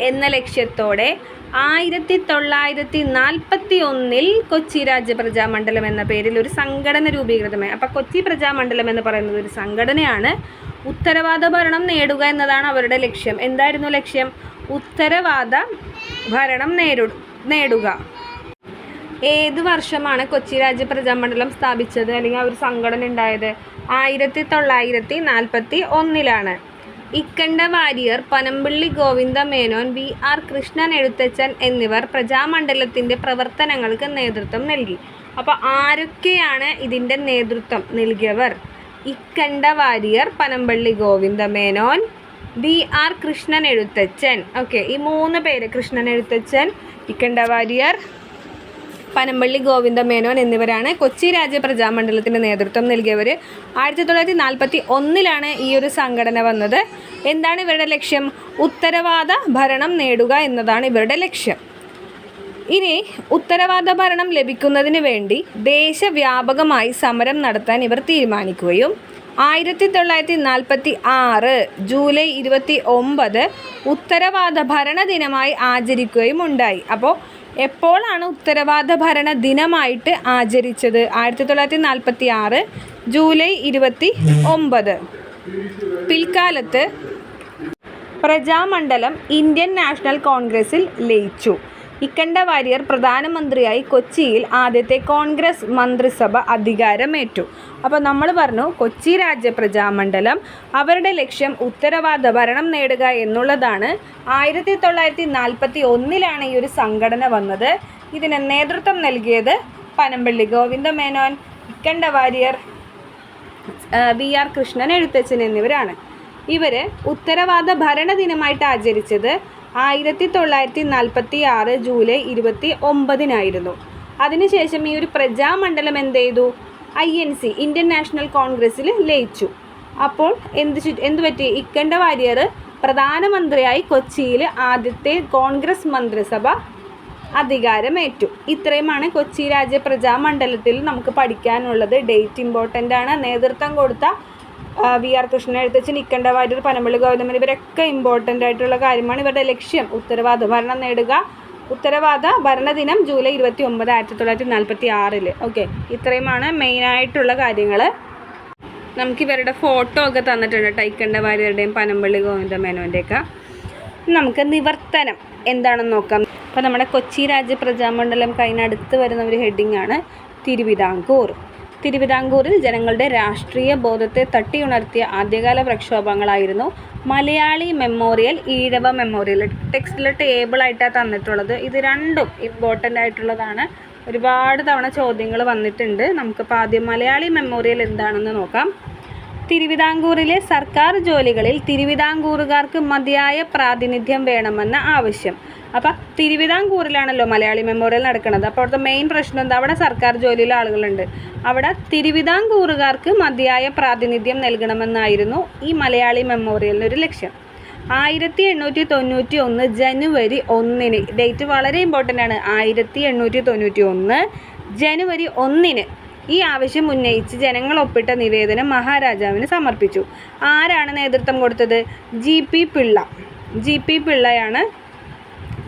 A: എന്ന ലക്ഷ്യത്തോടെ 1941 കൊച്ചി രാജപ്രജാമണ്ഡലം എന്ന പേരിൽ ഒരു സംഘടന രൂപീകൃതമായി. അപ്പം കൊച്ചി പ്രജാമണ്ഡലം എന്ന് പറയുന്നത് ഒരു സംഘടനയാണ്. ഉത്തരവാദ ഭരണം നേടുക എന്നതാണ് അവരുടെ ലക്ഷ്യം. എന്തായിരുന്നു ലക്ഷ്യം? ഉത്തരവാദ ഭരണം നേടുക. ഏത് വർഷമാണ് കൊച്ചി രാജപ്രജാമണ്ഡലം സ്ഥാപിച്ചത്, അല്ലെങ്കിൽ ആ ഒരു സംഘടന ഉണ്ടായത്? 1941 ഇക്കണ്ട വാര്യർ, പനമ്പള്ളി ഗോവിന്ദ മേനോൻ, VR കൃഷ്ണൻ എഴുത്തച്ഛൻ എന്നിവർ പ്രജാമണ്ഡലത്തിൻ്റെ പ്രവർത്തനങ്ങൾക്ക് നേതൃത്വം നൽകി. അപ്പോൾ ആരൊക്കെയാണ് ഇതിൻ്റെ നേതൃത്വം നൽകിയവർ? ഇക്കണ്ട വാര്യർ, പനമ്പള്ളി ഗോവിന്ദ മേനോൻ, VR കൃഷ്ണൻ എഴുത്തച്ഛൻ. ഓക്കെ, ഈ 3 പേര്, കൃഷ്ണൻ എഴുത്തച്ഛൻ, ഇക്കണ്ട വാര്യർ, പനമ്പള്ളി ഗോവിന്ദ മേനോൻ എന്നിവരാണ് കൊച്ചി രാജപ്രജാമണ്ഡലത്തിന് നേതൃത്വം നൽകിയവർ. 1941 ഈ ഒരു സംഘടന വന്നത്. എന്താണ് ഇവരുടെ ലക്ഷ്യം? ഉത്തരവാദ ഭരണം നേടുക എന്നതാണ് ഇവരുടെ ലക്ഷ്യം. ഇനി ഉത്തരവാദ ഭരണം ലഭിക്കുന്നതിന് വേണ്ടി ദേശവ്യാപകമായി സമരം നടത്താൻ ഇവർ തീരുമാനിക്കുകയും 1946 ജൂലൈ 29 ഉത്തരവാദ ഭരണ ദിനമായി ആചരിക്കുകയും ഉണ്ടായി. അപ്പോൾ എപ്പോഴാണ് ഉത്തരവാദ ഭരണ ദിനമായിട്ട് ആചരിച്ചത്? 1946 ജൂലൈ 29. പിൽക്കാലത്ത് പ്രജാമണ്ഡലം ഇന്ത്യൻ നാഷണൽ കോൺഗ്രസിൽ ലയിച്ചു. ഇക്കണ്ട വാര്യർ പ്രധാനമന്ത്രിയായി കൊച്ചിയിൽ ആദ്യത്തെ കോൺഗ്രസ് മന്ത്രിസഭ അധികാരമേറ്റു. അപ്പോൾ നമ്മൾ പറഞ്ഞു കൊച്ചി രാജപ്രജാമണ്ഡലം അവരുടെ ലക്ഷ്യം ഉത്തരവാദ ഭരണം നേടുക എന്നുള്ളതാണ്. 1941 ഈ ഒരു സംഘടന വന്നത്. ഇതിന് നേതൃത്വം നൽകിയത് പനമ്പള്ളി ഗോവിന്ദ മേനോൻ, ഇക്കണ്ട വാര്യർ, VR കൃഷ്ണൻ എഴുത്തച്ഛൻ എന്നിവരാണ്. ഇവർ ഉത്തരവാദ ഭരണ ദിനമായിട്ട് ആചരിച്ചത് 1946 ജൂലൈ 29 അതിനുശേഷം ഈ ഒരു പ്രജാമണ്ഡലം എന്ത് ചെയ്തു? INC ഇന്ത്യൻ നാഷണൽ കോൺഗ്രസ്സിൽ ലയിച്ചു. അപ്പോൾ എന്ത് പറ്റി? ഇക്കണ്ട വാര്യർ പ്രധാനമന്ത്രിയായി കൊച്ചിയിൽ ആദ്യത്തെ കോൺഗ്രസ് മന്ത്രിസഭ അധികാരമേറ്റു. ഇത്രയുമാണ് കൊച്ചി രാജപ്രജാമണ്ഡലത്തിൽ നമുക്ക് പഠിക്കാനുള്ളത്. ഡേറ്റ് ഇമ്പോർട്ടൻ്റ് ആണ്. നേതൃത്വം കൊടുത്ത VR കൃഷ്ണൻ എഴുത്തച്ഛൻ, ഇക്കണ്ട വാര്യർ, പനമ്പള്ളി ഗോവിന്ദൻ ഇവരൊക്കെ ഇമ്പോർട്ടൻ്റ് ആയിട്ടുള്ള കാര്യമാണ്. ഇവരുടെ ലക്ഷ്യം ഉത്തരവാദ ഭരണം നേടുക. ഉത്തരവാദ ഭരണദിനം ജൂലൈ 29, 1946. ഓക്കെ, ഇത്രയുമാണ് മെയിനായിട്ടുള്ള കാര്യങ്ങൾ. നമുക്ക് ഇവരുടെ ഫോട്ടോ ഒക്കെ തന്നിട്ടുണ്ട്, ഇക്കണ്ട വാര്യരുടെയും പനമ്പള്ളി ഗോവിന്ദ മേനോൻ്റെയൊക്കെ. നമുക്ക് നിവർത്തനം എന്താണെന്ന് നോക്കാം. അപ്പോൾ നമ്മുടെ കൊച്ചി രാജപ്രജാമണ്ഡലം കഴിഞ്ഞടുത്ത് വരുന്ന ഒരു ഹെഡിങ് ആണ് തിരുവിതാംകൂർ. തിരുവിതാംകൂറിൽ ജനങ്ങളുടെ രാഷ്ട്രീയ ബോധത്തെ തട്ടിയുണർത്തിയ ആദ്യകാല പ്രക്ഷോഭങ്ങളായിരുന്നു മലയാളി മെമ്മോറിയൽ, ഈഴവ മെമ്മോറിയൽ. ടെക്സ്റ്റിൽ ടേബിളായിട്ടാണ് തന്നിട്ടുള്ളത്. ഇത് രണ്ടും ഇമ്പോർട്ടൻ്റ് ആയിട്ടുള്ളതാണ്. ഒരുപാട് തവണ ചോദ്യങ്ങൾ വന്നിട്ടുണ്ട്. നമുക്കിപ്പോൾ ആദ്യം മലയാളി മെമ്മോറിയൽ എന്താണെന്ന് നോക്കാം. തിരുവിതാംകൂറിലെ സർക്കാർ ജോലികളിൽ തിരുവിതാംകൂറുകാർക്ക് മതിയായ പ്രാതിനിധ്യം വേണമെന്ന ആവശ്യം. അപ്പം തിരുവിതാംകൂറിലാണല്ലോ മലയാളി മെമ്മോറിയൽ നടക്കുന്നത്. അപ്പോൾ അവിടുത്തെ മെയിൻ പ്രശ്നം എന്താ? അവിടെ സർക്കാർ ജോലിയിലെ ആളുകളുണ്ട്. അവിടെ തിരുവിതാംകൂറുകാർക്ക് മതിയായ പ്രാതിനിധ്യം നൽകണമെന്നായിരുന്നു ഈ മലയാളി മെമ്മോറിയലിൻ്റെ ഒരു ലക്ഷ്യം. 1891 ജനുവരി 1 ഡേറ്റ് വളരെ ഇമ്പോർട്ടൻ്റ് ആണ്. 1891 ജനുവരി 1 ഈ ആവശ്യം ഉന്നയിച്ച് ജനങ്ങൾ ഒപ്പിട്ട നിവേദനം മഹാരാജാവിന് സമർപ്പിച്ചു. ആരാണ് നേതൃത്വം കൊടുത്തത്? GP പിള്ളയാണ്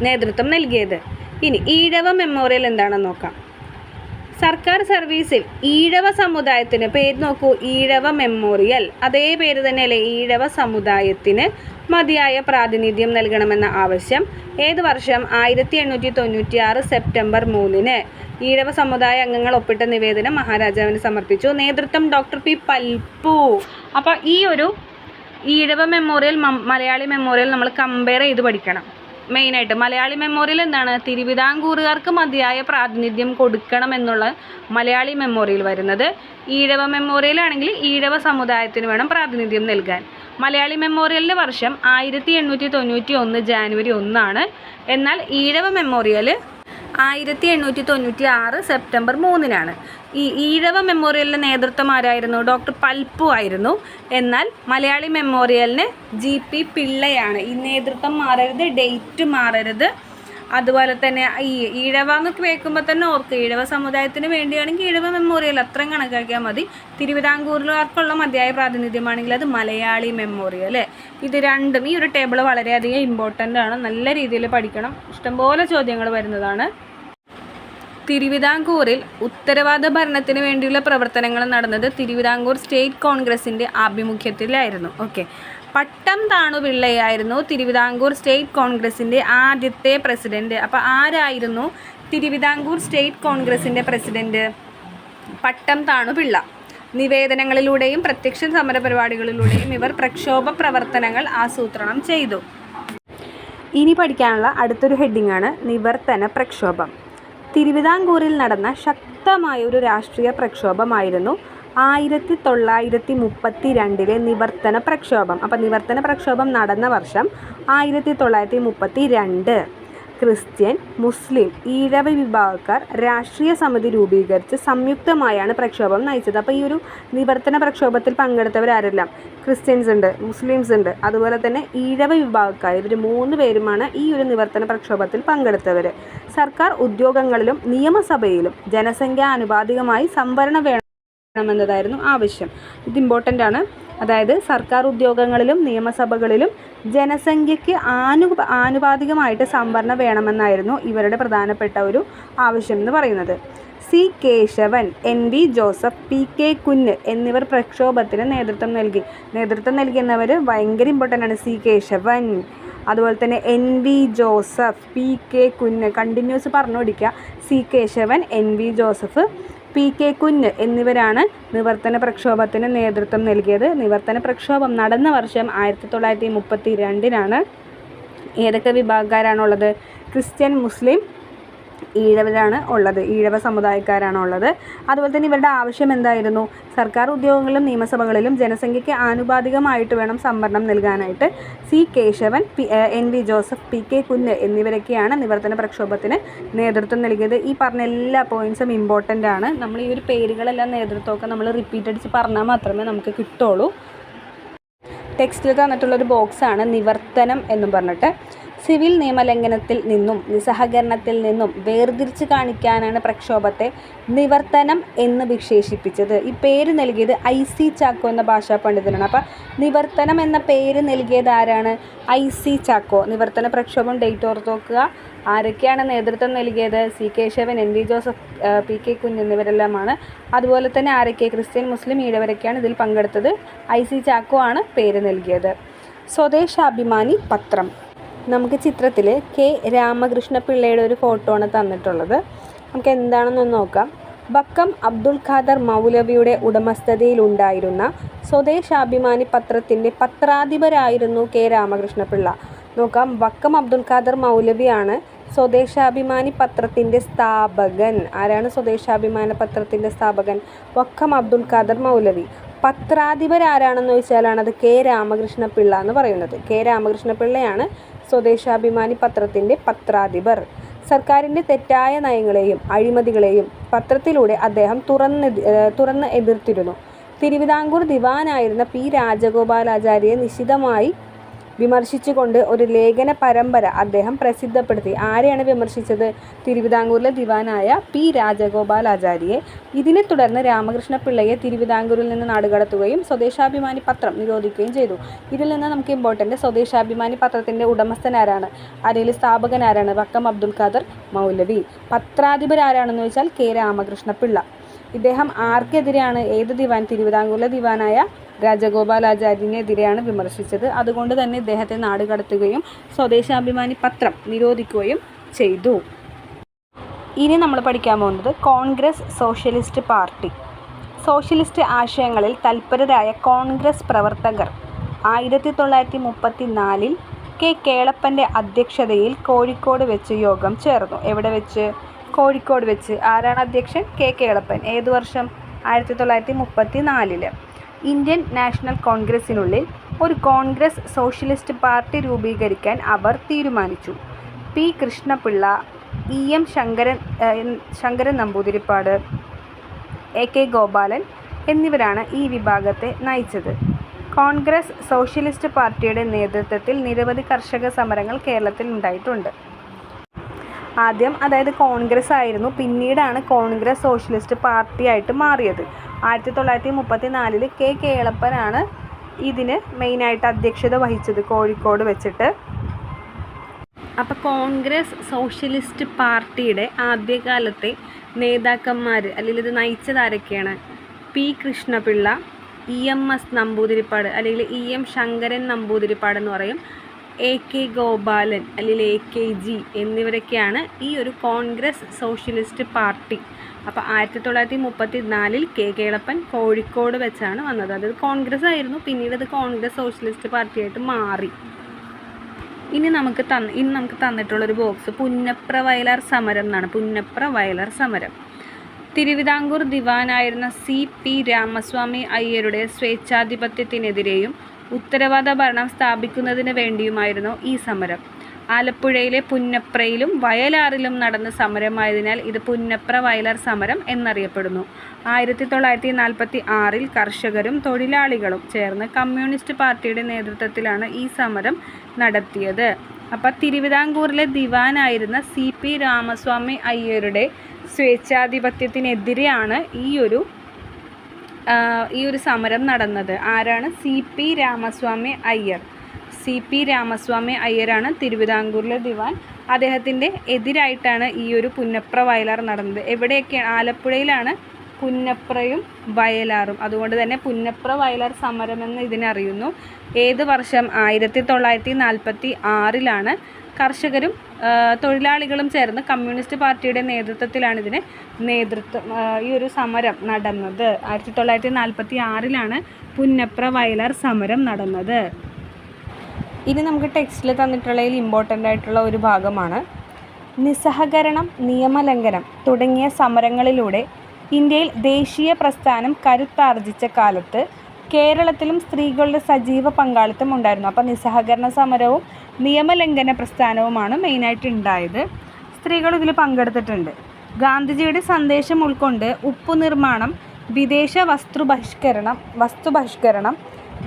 A: നേതൃത്വം നൽകിയത്. ഇനി ഈഴവ മെമ്മോറിയൽ എന്താണെന്ന് നോക്കാം. സർക്കാർ സർവീസിൽ ഈഴവ സമുദായത്തിന്, പേര് നോക്കൂ, ഈഴവ മെമ്മോറിയൽ, അതേ പേര് തന്നെയല്ലേ, ഈഴവ സമുദായത്തിന് മതിയായ പ്രാതിനിധ്യം നൽകണമെന്ന ആവശ്യം. ഏത് വർഷം? 1896 സെപ്റ്റംബർ 3 ഈഴവ സമുദായ അംഗങ്ങൾ ഒപ്പിട്ട നിവേദനം മഹാരാജാവിന് സമർപ്പിച്ചു. നേതൃത്വം ഡോക്ടർ P. പൽപ്പു. അപ്പോൾ ഈ ഒരു ഈഴവ മെമ്മോറിയൽ, മലയാളി മെമ്മോറിയൽ നമ്മൾ കമ്പയർ ചെയ്ത് പഠിക്കണം. മെയിനായിട്ട് മലയാളി മെമ്മോറിയൽ എന്താണ്? തിരുവിതാംകൂറുകാർക്ക് മതിയായ പ്രാതിനിധ്യം കൊടുക്കണം എന്നുള്ള മലയാളി മെമ്മോറിയൽ വരുന്നത്. ഈഴവ മെമ്മോറിയൽ ആണെങ്കിൽ ഈഴവ സമുദായത്തിന് വേണം പ്രാതിനിധ്യം നൽകാൻ. മലയാളി മെമ്മോറിയലിൻ്റെ വർഷം 1891 ജാനുവരി 1 എന്നാൽ ഈഴവ മെമ്മോറിയൽ 1896 സെപ്റ്റംബർ 3 ഈ ഈഴവ മെമ്മോറിയലിൻ്റെ നേതൃത്വം ആരായിരുന്നു? ഡോക്ടർ പൽപ്പു ആയിരുന്നു. എന്നാൽ മലയാളി മെമ്മോറിയലിന് GP പിള്ളയാണ്. ഈ നേതൃത്വം മാറരുത്, ഡേറ്റ് മാറരുത്. അതുപോലെ തന്നെ ഈ ഈഴവ എന്നൊക്കെ കേൾക്കുമ്പോൾ തന്നെ ഓർക്കുക, ഈഴവ സമുദായത്തിന് വേണ്ടിയാണെങ്കിൽ ഈഴവ മെമ്മോറിയൽ അത്രയും കണക്കാക്കിയാൽ മതി. തിരുവിതാംകൂറിലുകാർക്കുള്ള മതിയായ പ്രാതിനിധ്യമാണെങ്കിൽ അത് മലയാളി മെമ്മോറിയൽ. ഇത് രണ്ടും, ഈ ഒരു ടേബിൾ വളരെയധികം ഇമ്പോർട്ടൻ്റ് ആണ്, നല്ല രീതിയിൽ പഠിക്കണം, ഇഷ്ടംപോലെ ചോദ്യങ്ങൾ വരുന്നതാണ്. തിരുവിതാംകൂറിൽ ഉത്തരവാദ ഭരണത്തിന് വേണ്ടിയുള്ള പ്രവർത്തനങ്ങൾ നടന്നത് തിരുവിതാംകൂർ സ്റ്റേറ്റ് കോൺഗ്രസിൻ്റെ ആഭിമുഖ്യത്തിലായിരുന്നു. ഓക്കെ, പട്ടം താണുപിള്ളയായിരുന്നു തിരുവിതാംകൂർ സ്റ്റേറ്റ് കോൺഗ്രസിൻ്റെ ആദ്യത്തെ പ്രസിഡന്റ്. അപ്പോൾ ആരായിരുന്നു തിരുവിതാംകൂർ സ്റ്റേറ്റ് കോൺഗ്രസിൻ്റെ പ്രസിഡന്റ്? പട്ടം താണുപിള്ള. നിവേദനങ്ങളിലൂടെയും പ്രത്യക്ഷ സമരപരിപാടികളിലൂടെയും ഇവർ പ്രക്ഷോഭ പ്രവർത്തനങ്ങൾ ആസൂത്രണം ചെയ്തു. ഇനി പഠിക്കാനുള്ള അടുത്തൊരു ഹെഡിങ് ആണ് നിവർത്തന പ്രക്ഷോഭം. തിരുവിതാംകൂറിൽ നടന്ന ശക്തമായ ഒരു രാഷ്ട്രീയ പ്രക്ഷോഭമായിരുന്നു 1932 നിവർത്തന പ്രക്ഷോഭം. അപ്പോൾ നിവർത്തന പ്രക്ഷോഭം നടന്ന വർഷം 1932. ക്രിസ്ത്യൻ, മുസ്ലിം, ഈഴവ വിഭാഗക്കാർ രാഷ്ട്രീയ സമിതി രൂപീകരിച്ച് സംയുക്തമായാണ് പ്രക്ഷോഭം നയിച്ചത്. അപ്പോൾ ഈ ഒരു നിവർത്തന പ്രക്ഷോഭത്തിൽ പങ്കെടുത്തവരാരെല്ലാം? ക്രിസ്ത്യൻസ് ഉണ്ട്, മുസ്ലിംസ് ഉണ്ട്, അതുപോലെ തന്നെ ഈഴവ വിഭാഗക്കാർ. ഇവർ 3 പേരുമാണ് ഈ ഒരു നിവർത്തന പ്രക്ഷോഭത്തിൽ പങ്കെടുത്തവർ. സർക്കാർ ഉദ്യോഗങ്ങളിലും നിയമസഭയിലും ജനസംഖ്യാനുപാതികമായി സംവരണം വേണമെന്നതായിരുന്നു ആവശ്യം. ഇത് ഇമ്പോർട്ടൻ്റ് ആണ്. അതായത് സർക്കാർ ഉദ്യോഗങ്ങളിലും നിയമസഭകളിലും ജനസംഖ്യയ്ക്ക് ആനുപാതികമായിട്ട് സംവരണം വേണമെന്നായിരുന്നു ഇവരുടെ പ്രധാനപ്പെട്ട ഒരു ആവശ്യം എന്ന് പറയുന്നത്. C Kesavan, N V Joseph, P K Kunju എന്നിവർ പ്രക്ഷോഭത്തിന് നേതൃത്വം നൽകിയെന്നവർ ഭയങ്കര ഇമ്പോർട്ടൻ്റ് ആണ്. സി കേശവൻ, അതുപോലെ തന്നെ N V Joseph, P K Kunju, continuous പറഞ്ഞു പഠിക്കുക. C Kesavan, N V Joseph, P K Kunju എന്നിവരാണ് നിവർത്തന പ്രക്ഷോഭത്തിന് നേതൃത്വം നൽകിയത്. നിവർത്തന പ്രക്ഷോഭം നടന്ന വർഷം 1932. ഏതൊക്കെ വിഭാഗക്കാരാണുള്ളത്? ക്രിസ്ത്യൻ, മുസ്ലിം, ഈഴവരാണ് ഉള്ളത്, ഈഴവ സമുദായക്കാരാണുള്ളത്. അതുപോലെ തന്നെ ഇവരുടെ ആവശ്യം എന്തായിരുന്നു? സർക്കാർ ഉദ്യോഗങ്ങളിലും നിയമസഭകളിലും ജനസംഖ്യയ്ക്ക് ആനുപാതികമായിട്ട് വേണം സംവരണം നൽകാനായിട്ട്. C Kesavan, N V Joseph, P K Kunju എന്നിവരൊക്കെയാണ് നിവർത്തന പ്രക്ഷോഭത്തിന് നേതൃത്വം നൽകിയത്. ഈ പറഞ്ഞ എല്ലാ പോയിൻറ്റ്സും ഇമ്പോർട്ടൻ്റ് ആണ്. നമ്മൾ ഈ ഒരു പേരുകളെല്ലാം നേതൃത്വമൊക്കെ നമ്മൾ റിപ്പീറ്റ് അടിച്ച് പറഞ്ഞാൽ മാത്രമേ നമുക്ക് കിട്ടുള്ളൂ. ടെക്സ്റ്റിൽ തന്നിട്ടുള്ളൊരു ബോക്സാണ് നിവർത്തനം എന്നും പറഞ്ഞിട്ട്. സിവിൽ നിയമലംഘനത്തിൽ നിന്നും നിസ്സഹകരണത്തിൽ നിന്നും വേർതിരിച്ച് കാണിക്കാനാണ് പ്രക്ഷോഭത്തെ നിവർത്തനം എന്ന് വിശേഷിപ്പിച്ചത്. ഈ പേര് നൽകിയത് IC ചാക്കോ എന്ന ഭാഷാ പണ്ഡിതനാണ്. അപ്പോൾ നിവർത്തനം എന്ന പേര് നൽകിയത് ആരാണ്? IC ചാക്കോ. നിവർത്തന പ്രക്ഷോഭം ഡേറ്റ് ഓർത്ത് നോക്കുക. ആരൊക്കെയാണ് നേതൃത്വം നൽകിയത്? C Kesavan, N V Joseph, P K Kunju എന്നിവരെല്ലാമാണ്. അതുപോലെ തന്നെ ആരൊക്കെ? ക്രിസ്ത്യൻ, മുസ്ലിം, ഈഴവരൊക്കെയാണ് ഇതിൽ പങ്കെടുത്തത്. IC ചാക്കോ ആണ് പേര് നൽകിയത്. സ്വദേശാഭിമാനി പത്രം. നമുക്ക് ചിത്രത്തിൽ കെ രാമകൃഷ്ണപിള്ളയുടെ ഒരു ഫോട്ടോ ആണ് തന്നിട്ടുള്ളത്. നമുക്ക് എന്താണെന്നൊന്ന് നോക്കാം. വക്കം അബ്ദുൽ ഖാദർ മൗലവിയുടെ ഉടമസ്ഥതയിലുണ്ടായിരുന്ന സ്വദേശാഭിമാനി പത്രത്തിൻ്റെ പത്രാധിപരായിരുന്നു കെ രാമകൃഷ്ണപിള്ള. നോക്കാം, വക്കം അബ്ദുൽ ഖാദർ മൗലവിയാണ് സ്വദേശാഭിമാനി പത്രത്തിൻ്റെ സ്ഥാപകൻ. ആരാണ് സ്വദേശാഭിമാനി പത്രത്തിൻ്റെ സ്ഥാപകൻ? വക്കം അബ്ദുൽ ഖാദർ മൗലവി. പത്രാധിപരാരാണെന്ന് ചോദിച്ചാലാണ് അത് കെ രാമകൃഷ്ണപിള്ള എന്ന് പറയുന്നത്. കെ രാമകൃഷ്ണപിള്ളയാണ് സ്വദേശാഭിമാനി പത്രത്തിൻ്റെ പത്രാധിപർ. സർക്കാരിൻ്റെ തെറ്റായ നയങ്ങളെയും അഴിമതികളെയും പത്രത്തിലൂടെ അദ്ദേഹം തുറന്ന് എതിർത്തിരുന്നു. തിരുവിതാംകൂർ ദിവാനായിരുന്ന പി രാജഗോപാലാചാര്യയെ നിശിതമായി വിമർശിച്ചുകൊണ്ട് ഒരു ലേഖന പരമ്പര അദ്ദേഹം പ്രസിദ്ധപ്പെടുത്തി. ആരെയാണ് വിമർശിച്ചത്? തിരുവിതാംകൂറിലെ ദിവാനായ പി രാജഗോപാലാചാര്യയെ. ഇതിനെ തുടർന്ന് രാമകൃഷ്ണപിള്ളയെ തിരുവിതാംകൂറിൽ നിന്ന് നാടുകടത്തുകയും സ്വദേശാഭിമാനി പത്രം നിരോധിക്കുകയും ചെയ്തു. ഇതിൽ നിന്ന് നമുക്ക് ഇമ്പോർട്ടൻ്റ്, സ്വദേശാഭിമാനി പത്രത്തിൻ്റെ ഉടമസ്ഥൻ ആരാണ്? അതിൽ സ്ഥാപകൻ ആരാണ്? വക്കം അബ്ദുൽ ഖാദർ മൗലവി. പത്രാധിപർ ആരാണെന്ന് ചോദിച്ചാൽ കെ രാമകൃഷ്ണപിള്ള. ഇദ്ദേഹം ആർക്കെതിരെയാണ്? ഏത് ദിവാൻ? തിരുവിതാംകൂറിലെ ദിവാനായ രാജഗോപാലാചാര്യനെതിരെയാണ് വിമർശിച്ചത്. അതുകൊണ്ട് തന്നെ ഇദ്ദേഹത്തെ നാടുകടത്തുകയും സ്വദേശാഭിമാനി പത്രം നിരോധിക്കുകയും ചെയ്തു. ഇനി നമ്മൾ പഠിക്കാൻ പോകുന്നത് കോൺഗ്രസ് സോഷ്യലിസ്റ്റ് പാർട്ടി. സോഷ്യലിസ്റ്റ് ആശയങ്ങളിൽ തൽപരരായ കോൺഗ്രസ് പ്രവർത്തകർ 1934 കെ കേളപ്പൻ്റെ അധ്യക്ഷതയിൽ കോഴിക്കോട് വെച്ച് യോഗം ചേർന്നു. എവിടെ വെച്ച്? കോഴിക്കോട് വെച്ച്. ആരാണ് അധ്യക്ഷൻ? കെ കേളപ്പൻ. ഏത് വർഷം? 1934. ഇന്ത്യൻ നാഷണൽ കോൺഗ്രസിനുള്ളിൽ ഒരു കോൺഗ്രസ് സോഷ്യലിസ്റ്റ് പാർട്ടി രൂപീകരിക്കാൻ അവർ തീരുമാനിച്ചു. P Krishna Pillai, EM Sankaran Namboodiripad, AK Gopalan എന്നിവരാണ് ഈ വിഭാഗത്തെ നയിച്ചത്. കോൺഗ്രസ് സോഷ്യലിസ്റ്റ് പാർട്ടിയുടെ നേതൃത്വത്തിൽ നിരവധി കർഷക സമരങ്ങൾ കേരളത്തിൽ ഉണ്ടായിട്ടുണ്ട്. ആദ്യം അതായത് കോൺഗ്രസ് ആയിരുന്നു, പിന്നീടാണ് കോൺഗ്രസ് സോഷ്യലിസ്റ്റ് പാർട്ടി ആയിട്ട് മാറിയത്. 1934 കെ കേളപ്പനാണ് ഇതിന് മെയിനായിട്ട് അധ്യക്ഷത വഹിച്ചത് കോഴിക്കോട് വെച്ചിട്ട്. അപ്പോൾ കോൺഗ്രസ് സോഷ്യലിസ്റ്റ് പാർട്ടിയുടെ ആദ്യകാലത്തെ നേതാക്കന്മാർ അല്ലെങ്കിൽ ഇത് നയിച്ചത് ആരൊക്കെയാണ്? പി കൃഷ്ണപിള്ള, EMS നമ്പൂതിരിപ്പാട് അല്ലെങ്കിൽ EM ശങ്കരൻ നമ്പൂതിരിപ്പാട് എന്ന് പറയും, AK ഗോപാലൻ അല്ലെങ്കിൽ AKG എന്നിവരൊക്കെയാണ് ഈ ഒരു കോൺഗ്രസ് സോഷ്യലിസ്റ്റ് പാർട്ടി. അപ്പോൾ 1934 കെ കേളപ്പൻ കോഴിക്കോട് വെച്ചാണ് വന്നത്. അതായത് കോൺഗ്രസ് ആയിരുന്നു, പിന്നീട് അത് കോൺഗ്രസ് സോഷ്യലിസ്റ്റ് പാർട്ടിയായിട്ട് മാറി. ഇനി നമുക്ക് തന്നിട്ടുള്ളൊരു ബോക്സ് പുന്നപ്ര വയലാർ സമരം എന്നാണ്. പുന്നപ്ര വയലാർ സമരം തിരുവിതാംകൂർ ദിവാനായിരുന്ന CP രാമസ്വാമി അയ്യരുടെ സ്വേച്ഛാധിപത്യത്തിനെതിരെയും ഉത്തരവാദ ഭരണം സ്ഥാപിക്കുന്നതിന് വേണ്ടിയുമായിരുന്നു ഈ സമരം. ആലപ്പുഴയിലെ പുന്നപ്രയിലും വയലാറിലും നടന്ന സമരമായതിനാൽ ഇത് പുന്നപ്ര വയലാർ സമരം എന്നറിയപ്പെടുന്നു. 1946 കർഷകരും തൊഴിലാളികളും ചേർന്ന് കമ്മ്യൂണിസ്റ്റ് പാർട്ടിയുടെ നേതൃത്വത്തിലാണ് ഈ സമരം നടത്തിയത്. അപ്പോൾ തിരുവിതാംകൂറിലെ ദിവാനായിരുന്ന CP രാമസ്വാമി അയ്യരുടെ സ്വേച്ഛാധിപത്യത്തിനെതിരെയാണ് ഈ ഒരു സമരം നടന്നത്. ആരാണ്? CP രാമസ്വാമി അയ്യർ. CP രാമസ്വാമി അയ്യരാണ് തിരുവിതാംകൂറിലെ ദിവാൻ. അദ്ദേഹത്തിൻ്റെ എതിരായിട്ടാണ് ഈ ഒരു പുന്നപ്ര വയലാർ നടന്നത്. എവിടെയൊക്കെയാണ്? ആലപ്പുഴയിലാണ് പുന്നപ്രയും വയലാറും. അതുകൊണ്ട് തന്നെ പുന്നപ്ര വയലാർ സമരമെന്ന് ഇതിനറിയുന്നു. ഏത് വർഷം? 1946 കർഷകരും തൊഴിലാളികളും ചേർന്ന് കമ്മ്യൂണിസ്റ്റ് പാർട്ടിയുടെ നേതൃത്വത്തിലാണ് ഈ ഒരു സമരം നടന്നത്. 1946 പുന്നപ്ര വയലാർ സമരം നടന്നത്. ഇനി നമുക്ക് ടെക്സ്റ്റിൽ തന്നിട്ടുള്ളതിൽ ഇമ്പോർട്ടൻ്റ് ആയിട്ടുള്ള ഒരു ഭാഗമാണ് നിസ്സഹകരണം, നിയമലംഘനം തുടങ്ങിയ സമരങ്ങളിലൂടെ ഇന്ത്യയിൽ ദേശീയ പ്രസ്ഥാനം കരുത്താർജിച്ച കാലത്ത് കേരളത്തിലും സ്ത്രീകളുടെ സജീവ പങ്കാളിത്തം ഉണ്ടായിരുന്നു. അപ്പോൾ നിസ്സഹകരണ സമരവും നിയമലംഘന പ്രസ്ഥാനവുമാണ് മെയിനായിട്ട് ഉണ്ടായത്. സ്ത്രീകൾ ഇതിൽ പങ്കെടുത്തിട്ടുണ്ട്. ഗാന്ധിജിയുടെ സന്ദേശം ഉൾക്കൊണ്ട് ഉപ്പു നിർമ്മാണം, വിദേശ വസ്തുബഹിഷ്കരണം,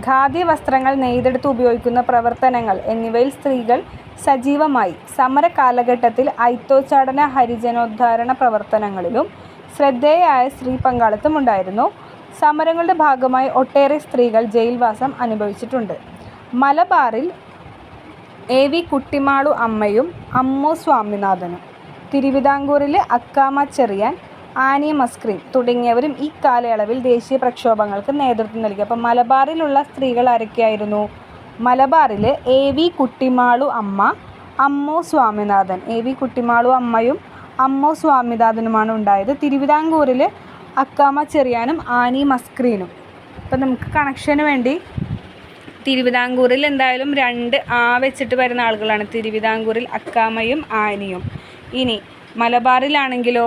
A: ഖാദി വസ്ത്രങ്ങൾ നെയ്തെടുത്ത് ഉപയോഗിക്കുന്ന പ്രവർത്തനങ്ങൾ എന്നിവയിൽ സ്ത്രീകൾ സജീവമായി. സമര കാലഘട്ടത്തിൽ ഐത്തോച്ചാടന, ഹരിജനോദ്ധാരണ പ്രവർത്തനങ്ങളിലും ശ്രദ്ധേയമായ സ്ത്രീ പങ്കാളിത്തം ഉണ്ടായിരുന്നു. സമരങ്ങളുടെ ഭാഗമായി ഒട്ടേറെ സ്ത്രീകൾ ജയിൽവാസം അനുഭവിച്ചിട്ടുണ്ട്. മലബാറിൽ AV കുട്ടിമാളു അമ്മയും അമ്മു സ്വാമിനാഥനും, തിരുവിതാംകൂറിൽ അക്കാമ ചെറിയാൻ, ആനി മസ്ക്രീൻ തുടങ്ങിയവരും ഈ കാലയളവിൽ ദേശീയ പ്രക്ഷോഭങ്ങൾക്ക് നേതൃത്വം നൽകി. അപ്പം മലബാറിലുള്ള സ്ത്രീകൾ ആരൊക്കെയായിരുന്നു? മലബാറിൽ AV കുട്ടിമാളു അമ്മ, അമ്മു സ്വാമിനാഥൻ. AV കുട്ടിമാളു അമ്മയും അമ്മു സ്വാമിനാഥനുമാണ് ഉണ്ടായത്. തിരുവിതാംകൂറിൽ അക്കാമ ചെറിയാനും ആനി മസ്ക്രീനും. അപ്പം നമുക്ക് കണക്ഷന് വേണ്ടി തിരുവിതാംകൂറിൽ എന്തായാലും 2 ആ വെച്ചിട്ട് വരുന്ന ആളുകളാണ്. തിരുവിതാംകൂറിൽ അക്കാമയും ആനിയും. ഇനി മലബാറിലാണെങ്കിലോ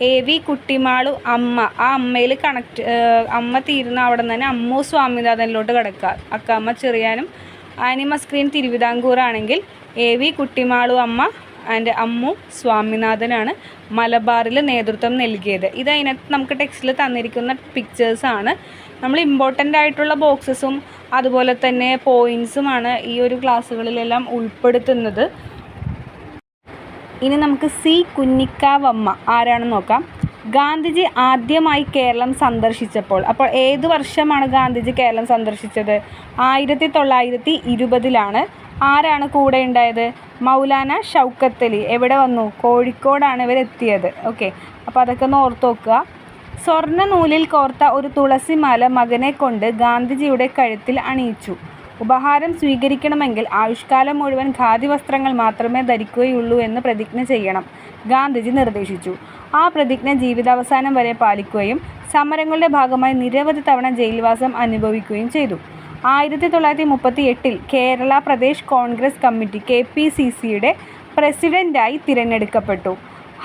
A: AV കുട്ടിമാളു അമ്മ, ആ അമ്മയിൽ അമ്മ തീരുന്ന അവിടെ തന്നെ അമ്മു സ്വാമിനാഥനിലോട്ട് കിടക്കുക. അക്കാമ ചെറിയാനും ആനി മസ്ക്രീൻ തിരുവിതാംകൂറാണെങ്കിൽ AV കുട്ടിമാളു അമ്മ ആൻഡ് അമ്മു സ്വാമിനാഥനാണ് മലബാറിൽ നേതൃത്വം നൽകിയത്. ഇതിനകത്ത് നമുക്ക് ടെക്സ്റ്റിൽ തന്നിരിക്കുന്ന പിക്ചേഴ്സാണ്. നമ്മൾ ഇമ്പോർട്ടൻ്റ് ആയിട്ടുള്ള ബോക്സസും അതുപോലെ തന്നെ പോയിൻസുമാണ് ഈ ഒരു ക്ലാസ്സുകളിലെല്ലാം ഉൾപ്പെടുത്തുന്നത്. ഇനി നമുക്ക് C കുഞ്ഞിക്കാവമ്മ ആരാണെന്ന് നോക്കാം. ഗാന്ധിജി ആദ്യമായി കേരളം സന്ദർശിച്ചപ്പോൾ, അപ്പോൾ ഏത് വർഷമാണ് ഗാന്ധിജി കേരളം സന്ദർശിച്ചത്? 1920 ആരാണ് കൂടെ ഉണ്ടായത്? മൗലാന ഷൗക്കത്ത് അലി. എവിടെ വന്നു? കോഴിക്കോടാണ് ഇവരെത്തിയത്. ഓക്കെ, അപ്പോൾ അതൊക്കെ ഒന്ന് ഓർത്ത് നോക്കുക. സ്വർണ്ണ നൂലിൽ കോർത്ത ഒരു തുളസിമാല മകനെ കൊണ്ട് ഗാന്ധിജിയുടെ കഴുത്തിൽ അണിയിച്ചു. ഉപഹാരം സ്വീകരിക്കണമെങ്കിൽ ആയുഷ്കാലം മുഴുവൻ ഖാദി വസ്ത്രങ്ങൾ മാത്രമേ ധരിക്കുകയുള്ളൂ എന്ന് പ്രതിജ്ഞ ചെയ്യണം ഗാന്ധിജി നിർദ്ദേശിച്ചു. ആ പ്രതിജ്ഞ ജീവിതാവസാനം വരെ പാലിക്കുകയും സമരങ്ങളുടെ ഭാഗമായി നിരവധി തവണ ജയിൽവാസം അനുഭവിക്കുകയും ചെയ്തു. 1938 കേരള പ്രദേശ് കോൺഗ്രസ് കമ്മിറ്റി KPCCയുടെ പ്രസിഡൻ്റായി തിരഞ്ഞെടുക്കപ്പെട്ടു.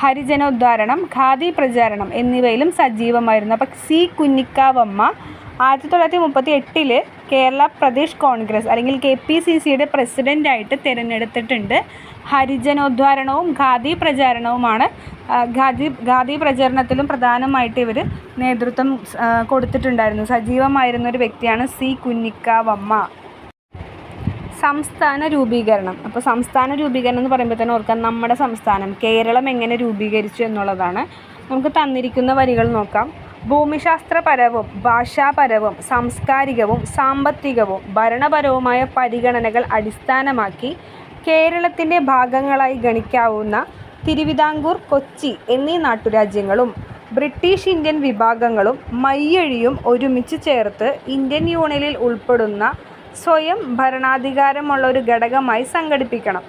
A: ഹരിജനോദ്ധാരണം, ഖാദി പ്രചാരണം എന്നിവയിലും സജീവമായിരുന്നു. അപ്പോൾ C കുഞ്ഞിക്കാവമ്മ 1938 കേരള പ്രദേശ് കോൺഗ്രസ് അല്ലെങ്കിൽ KPCCയുടെ പ്രസിഡൻ്റായിട്ട് തിരഞ്ഞെടുത്തിട്ടുണ്ട്. ഹരിജനോദ്ധാരണവും ഖാദി പ്രചാരണവുമാണ്. ഖാദി പ്രചാരണത്തിലും പ്രധാനമായിട്ട് ഇവർ നേതൃത്വം കൊടുത്തിട്ടുണ്ടായിരുന്നു. സജീവമായിരുന്ന ഒരു വ്യക്തിയാണ് C കുഞ്ഞിക്കാവമ്മ. സംസ്ഥാന രൂപീകരണം. അപ്പോൾ സംസ്ഥാന രൂപീകരണം എന്ന് പറയുമ്പോൾ തന്നെ ഓർക്കാം നമ്മുടെ സംസ്ഥാനം കേരളം എങ്ങനെ രൂപീകരിച്ചു എന്നുള്ളതാണ്. നമുക്ക് തന്നിരിക്കുന്ന വരികൾ നോക്കാം. ഭൂമിശാസ്ത്രപരവും ഭാഷാപരവും സാംസ്കാരികവും സാമ്പത്തികവും ഭരണപരവുമായ പരിഗണനകൾ അടിസ്ഥാനമാക്കി കേരളത്തിൻ്റെ ഭാഗങ്ങളായി ഗണിക്കാവുന്ന തിരുവിതാംകൂർ, കൊച്ചി എന്നീ നാട്ടുരാജ്യങ്ങളും ബ്രിട്ടീഷ് ഇന്ത്യൻ വിഭാഗങ്ങളും മയ്യഴിയും ഒരുമിച്ച് ചേർത്ത് ഇന്ത്യൻ യൂണിയനിൽ ഉൾപ്പെടുന്ന സ്വയം ഭരണാധികാരമുള്ള ഒരു ഘടകമായി സംഘടിപ്പിക്കണം.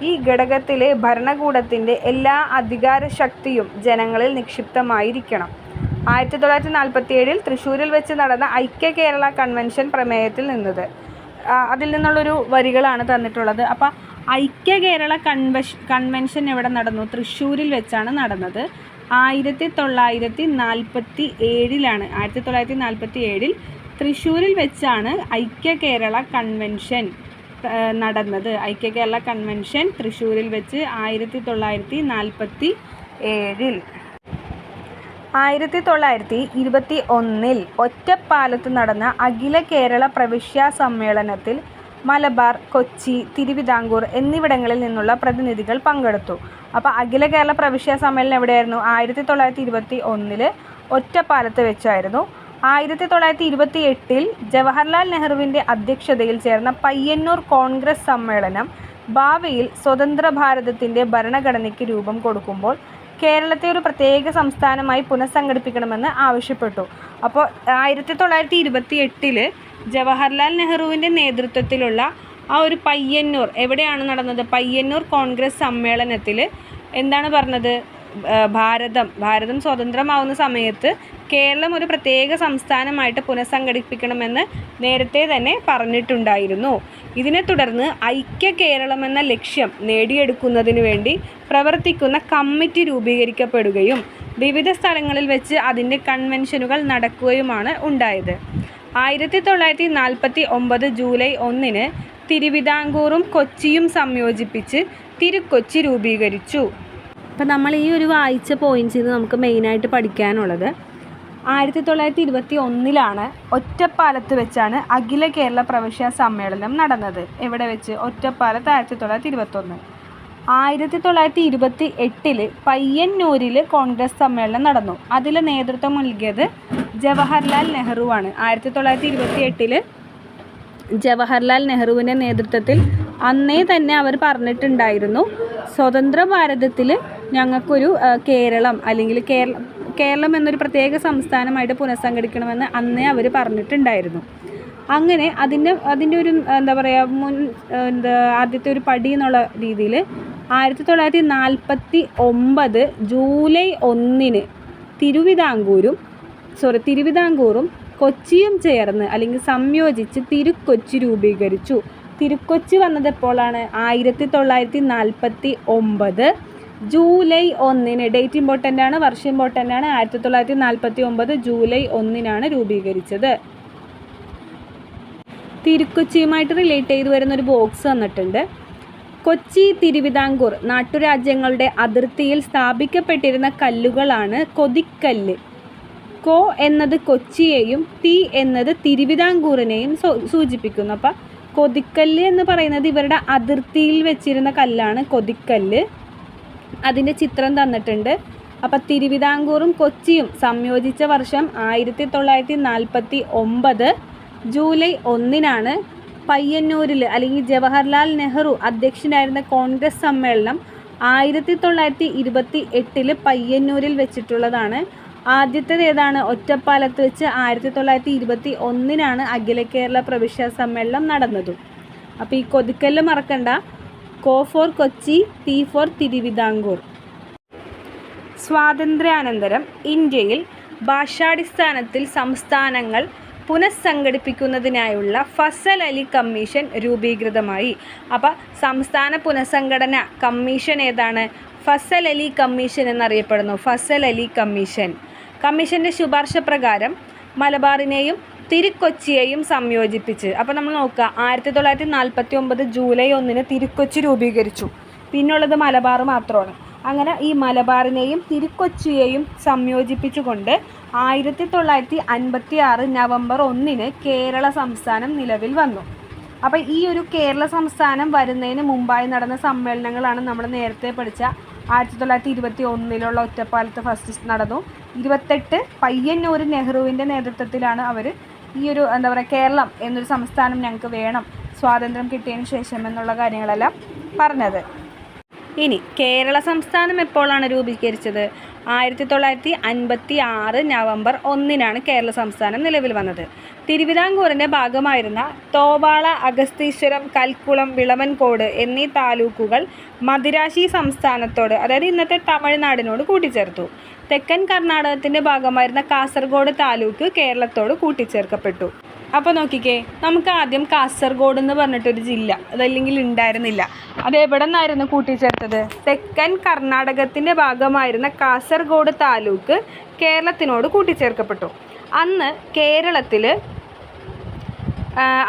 A: ഈ ഘടകത്തിലെ ഭരണകൂടത്തിൻ്റെ എല്ലാ അധികാരശക്തിയും ജനങ്ങളിൽ നിക്ഷിപ്തമായിരിക്കണം. 1947 തൃശ്ശൂരിൽ വെച്ച് നടന്ന ഐക്യ കേരള കൺവെൻഷൻ പ്രമേയത്തിൽ അതിൽ നിന്നുള്ളൊരു വരികളാണ് തന്നിട്ടുള്ളത്. അപ്പോൾ ഐക്യ കേരള കൺവെൻഷൻ എവിടെ നടന്നു? തൃശ്ശൂരിൽ വെച്ചാണ് നടന്നത്. 1947 1947 തൃശ്ശൂരിൽ വെച്ചാണ് ഐക്യ കേരള കൺവെൻഷൻ നടന്നത്. ഐക്യ കേരള കൺവെൻഷൻ തൃശ്ശൂരിൽ വെച്ച് 1947. 1921 ഒറ്റപ്പാലത്ത് നടന്ന അഖില കേരള പ്രവിശ്യാ സമ്മേളനത്തിൽ മലബാർ, കൊച്ചി, തിരുവിതാംകൂർ എന്നിവിടങ്ങളിൽ നിന്നുള്ള പ്രതിനിധികൾ പങ്കെടുത്തു. അപ്പോൾ അഖില കേരള പ്രവിശ്യാ സമ്മേളനം എവിടെയായിരുന്നു? 1921 ഒറ്റപ്പാലത്ത് വെച്ചായിരുന്നു. 1928 ജവഹർലാൽ നെഹ്റുവിൻ്റെ അധ്യക്ഷതയിൽ ചേർന്ന പയ്യന്നൂർ കോൺഗ്രസ് സമ്മേളനം ഭാവിയിൽ സ്വതന്ത്ര ഭാരതത്തിൻ്റെ ഭരണഘടനയ്ക്ക് രൂപം കൊടുക്കുമ്പോൾ കേരളത്തെ ഒരു പ്രത്യേക സംസ്ഥാനമായി പുനഃസംഘടിപ്പിക്കണമെന്ന് ആവശ്യപ്പെട്ടു. അപ്പോൾ 1928 ജവഹർലാൽ നെഹ്റുവിൻ്റെ നേതൃത്വത്തിലുള്ള ആ ഒരു പയ്യന്നൂർ എവിടെയാണ് നടന്നത്? പയ്യന്നൂർ കോൺഗ്രസ് സമ്മേളനത്തിൽ എന്താണ് പറഞ്ഞത്? ഭാരതം സ്വതന്ത്രമാവുന്ന സമയത്ത് കേരളം ഒരു പ്രത്യേക സംസ്ഥാനമായിട്ട് പുനഃസംഘടിപ്പിക്കണമെന്ന് നേരത്തെ തന്നെ പറഞ്ഞിട്ടുണ്ടായിരുന്നു. ഇതിനെ തുടർന്ന് ഐക്യ കേരളം എന്ന ലക്ഷ്യം നേടിയെടുക്കുന്നതിന് വേണ്ടി പ്രവർത്തിക്കുന്ന കമ്മിറ്റി രൂപീകരിക്കപ്പെടുകയും വിവിധ സ്ഥലങ്ങളിൽ വെച്ച് അതിൻ്റെ കൺവെൻഷനുകൾ നടക്കുകയുമാണ് ഉണ്ടായത്. 1949 ജൂലൈ 1 തിരുവിതാംകൂറും കൊച്ചിയും സംയോജിപ്പിച്ച് തിരുക്കൊച്ചി രൂപീകരിച്ചു. അപ്പോൾ നമ്മൾ ഈ ഒരു വായിച്ച പോയിൻറ്റ്സിൽ നിന്ന് നമുക്ക് മെയിനായിട്ട് പഠിക്കാനുള്ളത് 1921 ഒറ്റപ്പാലത്ത് വെച്ചാണ് അഖില കേരള പ്രവിശ്യാ സമ്മേളനം നടന്നത്. എവിടെ വെച്ച്? ഒറ്റപ്പാലത്ത് 1921. 1928 പയ്യന്നൂരിൽ കോൺഗ്രസ് സമ്മേളനം നടന്നു. അതിൽ നേതൃത്വം നൽകിയത് ജവഹർലാൽ നെഹ്റുവാണ്. 1928 ജവഹർലാൽ നെഹ്റുവിൻ്റെ നേതൃത്വത്തിൽ അന്നേ തന്നെ അവർ പറഞ്ഞിട്ടുണ്ടായിരുന്നു, സ്വതന്ത്ര ഭാരതത്തിൽ ഞങ്ങൾക്കൊരു കേരളം അല്ലെങ്കിൽ കേരളം എന്നൊരു പ്രത്യേക സംസ്ഥാനമായിട്ട് പുനഃസംഘടിക്കണമെന്ന് അന്നേ അവർ പറഞ്ഞിട്ടുണ്ടായിരുന്നു. അങ്ങനെ അതിൻ്റെ ഒരു ആദ്യത്തെ ഒരു പടി എന്നുള്ള രീതിയിൽ 1949 ജൂലൈ 1 തിരുവിതാംകൂറും കൊച്ചിയും ചേർന്ന് അല്ലെങ്കിൽ സംയോജിച്ച് തിരുക്കൊച്ചി രൂപീകരിച്ചു. തിരുക്കൊച്ചി വന്നത് എപ്പോഴാണ്? 1949 ജൂലൈ 1. ഡേറ്റ് ഇമ്പോർട്ടൻ്റ് ആണ്, വർഷം ഇമ്പോർട്ടൻ്റ് ആണ്. 1949 ജൂലൈ 1 രൂപീകരിച്ചത്. തിരുക്കൊച്ചിയുമായിട്ട് റിലേറ്റ് ചെയ്ത് വരുന്നൊരു ബോക്സ് തന്നിട്ടുണ്ട്. കൊച്ചി, തിരുവിതാംകൂർ നാട്ടുരാജ്യങ്ങളുടെ അതിർത്തിയിൽ സ്ഥാപിക്കപ്പെട്ടിരുന്ന കല്ലുകളാണ് കൊതിക്കല്ല്. കോ എന്നത് കൊച്ചിയെയും തി എന്നത് തിരുവിതാംകൂറിനെയും സൂചിപ്പിക്കുന്നു. അപ്പം കൊതിക്കല്ല് എന്ന് പറയുന്നത് ഇവരുടെ അതിർത്തിയിൽ വെച്ചിരുന്ന കല്ലാണ് കൊതിക്കല്ല്. അതിൻ്റെ ചിത്രം തന്നിട്ടുണ്ട്. അപ്പം തിരുവിതാംകൂറും കൊച്ചിയും സംയോജിച്ച വർഷം 1949 ജൂലൈ 1 പയ്യന്നൂരിൽ അല്ലെങ്കിൽ ജവഹർലാൽ നെഹ്റു അധ്യക്ഷനായിരുന്ന കോൺഗ്രസ് സമ്മേളനം 1928 പയ്യന്നൂരിൽ വെച്ചിട്ടുള്ളതാണ്. ആദ്യത്തേത് ഏതാണ്? ഒറ്റപ്പാലത്ത് വെച്ച് 1921 അഖില കേരള പ്രവിശ്യാ സമ്മേളനം നടന്നതും. അപ്പോൾ ഈ കൊതിക്കല്ല് മറക്കണ്ട. കോ ഫോർ കൊച്ചി, തി ഫോർ തിരുവിതാംകൂർ. സ്വാതന്ത്ര്യാനന്തരം ഇന്ത്യയിൽ ഭാഷാടിസ്ഥാനത്തിൽ സംസ്ഥാനങ്ങൾ പുനഃസംഘടിപ്പിക്കുന്നതിനായുള്ള ഫസൽ അലി കമ്മീഷൻ രൂപീകൃതമായി. അപ്പോൾ സംസ്ഥാന പുനഃസംഘടന കമ്മീഷൻ ഏതാണ്? ഫസൽ അലി കമ്മീഷൻ എന്നറിയപ്പെടുന്നു. ഫസൽ അലി കമ്മീഷൻ്റെ ശുപാർശ പ്രകാരം മലബാറിനെയും തിരുക്കൊച്ചിയെയും സംയോജിപ്പിച്ച്. അപ്പോൾ നമ്മൾ നോക്കുക, 1949 ജൂലൈ 1 തിരുക്കൊച്ചി രൂപീകരിച്ചു. പിന്നുള്ളത് മലബാർ മാത്രമാണ്. അങ്ങനെ ഈ മലബാറിനെയും തിരുക്കൊച്ചിയെയും സംയോജിപ്പിച്ചുകൊണ്ട് 1956 നവംബർ 1 കേരള സംസ്ഥാനം നിലവിൽ വന്നു. അപ്പോൾ ഈ ഒരു കേരള സംസ്ഥാനം വരുന്നതിന് മുമ്പായി നടന്ന സമ്മേളനങ്ങളാണ് നമ്മൾ നേരത്തെ പഠിച്ച 1921 ഒറ്റപ്പാലത്ത് ഫസ്റ്റ് നടന്നു. 28 പയ്യന്നൂർ നെഹ്റുവിൻ്റെ നേതൃത്വത്തിലാണ് അവർ ഈ ഒരു എന്താ പറയുക കേരളം എന്നൊരു സംസ്ഥാനം ഞങ്ങൾക്ക് വേണം സ്വാതന്ത്ര്യം കിട്ടിയതിന് ശേഷം എന്നുള്ള കാര്യങ്ങളെല്ലാം പറഞ്ഞത്. ഇനി കേരള സംസ്ഥാനം എപ്പോഴാണ് രൂപീകരിച്ചത്? 1956 നവംബർ 1 കേരള സംസ്ഥാനം നിലവിൽ വന്നത്. തിരുവിതാംകൂറിൻ്റെ ഭാഗമായിരുന്ന തോവാള, അഗസ്തീശ്വരം, കൽക്കുളം, വിളവൻകോട് എന്നീ താലൂക്കുകൾ മദിരാശി സംസ്ഥാനത്തോട്, അതായത് ഇന്നത്തെ തമിഴ്നാടിനോട് കൂട്ടിച്ചേർത്തു. തെക്കൻ കർണാടകത്തിൻ്റെ ഭാഗമായിരുന്ന കാസർഗോഡ് താലൂക്ക് കേരളത്തോട് കൂട്ടിച്ചേർക്കപ്പെട്ടു. അപ്പോൾ നോക്കിക്കേ, നമുക്ക് ആദ്യം കാസർഗോഡ് എന്ന് പറഞ്ഞിട്ടൊരു ജില്ല അതല്ലെങ്കിൽ ഉണ്ടായിരുന്നില്ല. അത് എവിടെ നിന്നായിരുന്നു കൂട്ടിച്ചേർത്തത്? തെക്കൻ കർണാടകത്തിൻ്റെ ഭാഗമായിരുന്ന കാസർഗോഡ് താലൂക്ക് കേരളത്തിനോട് കൂട്ടിച്ചേർക്കപ്പെട്ടു. അന്ന് കേരളത്തിൽ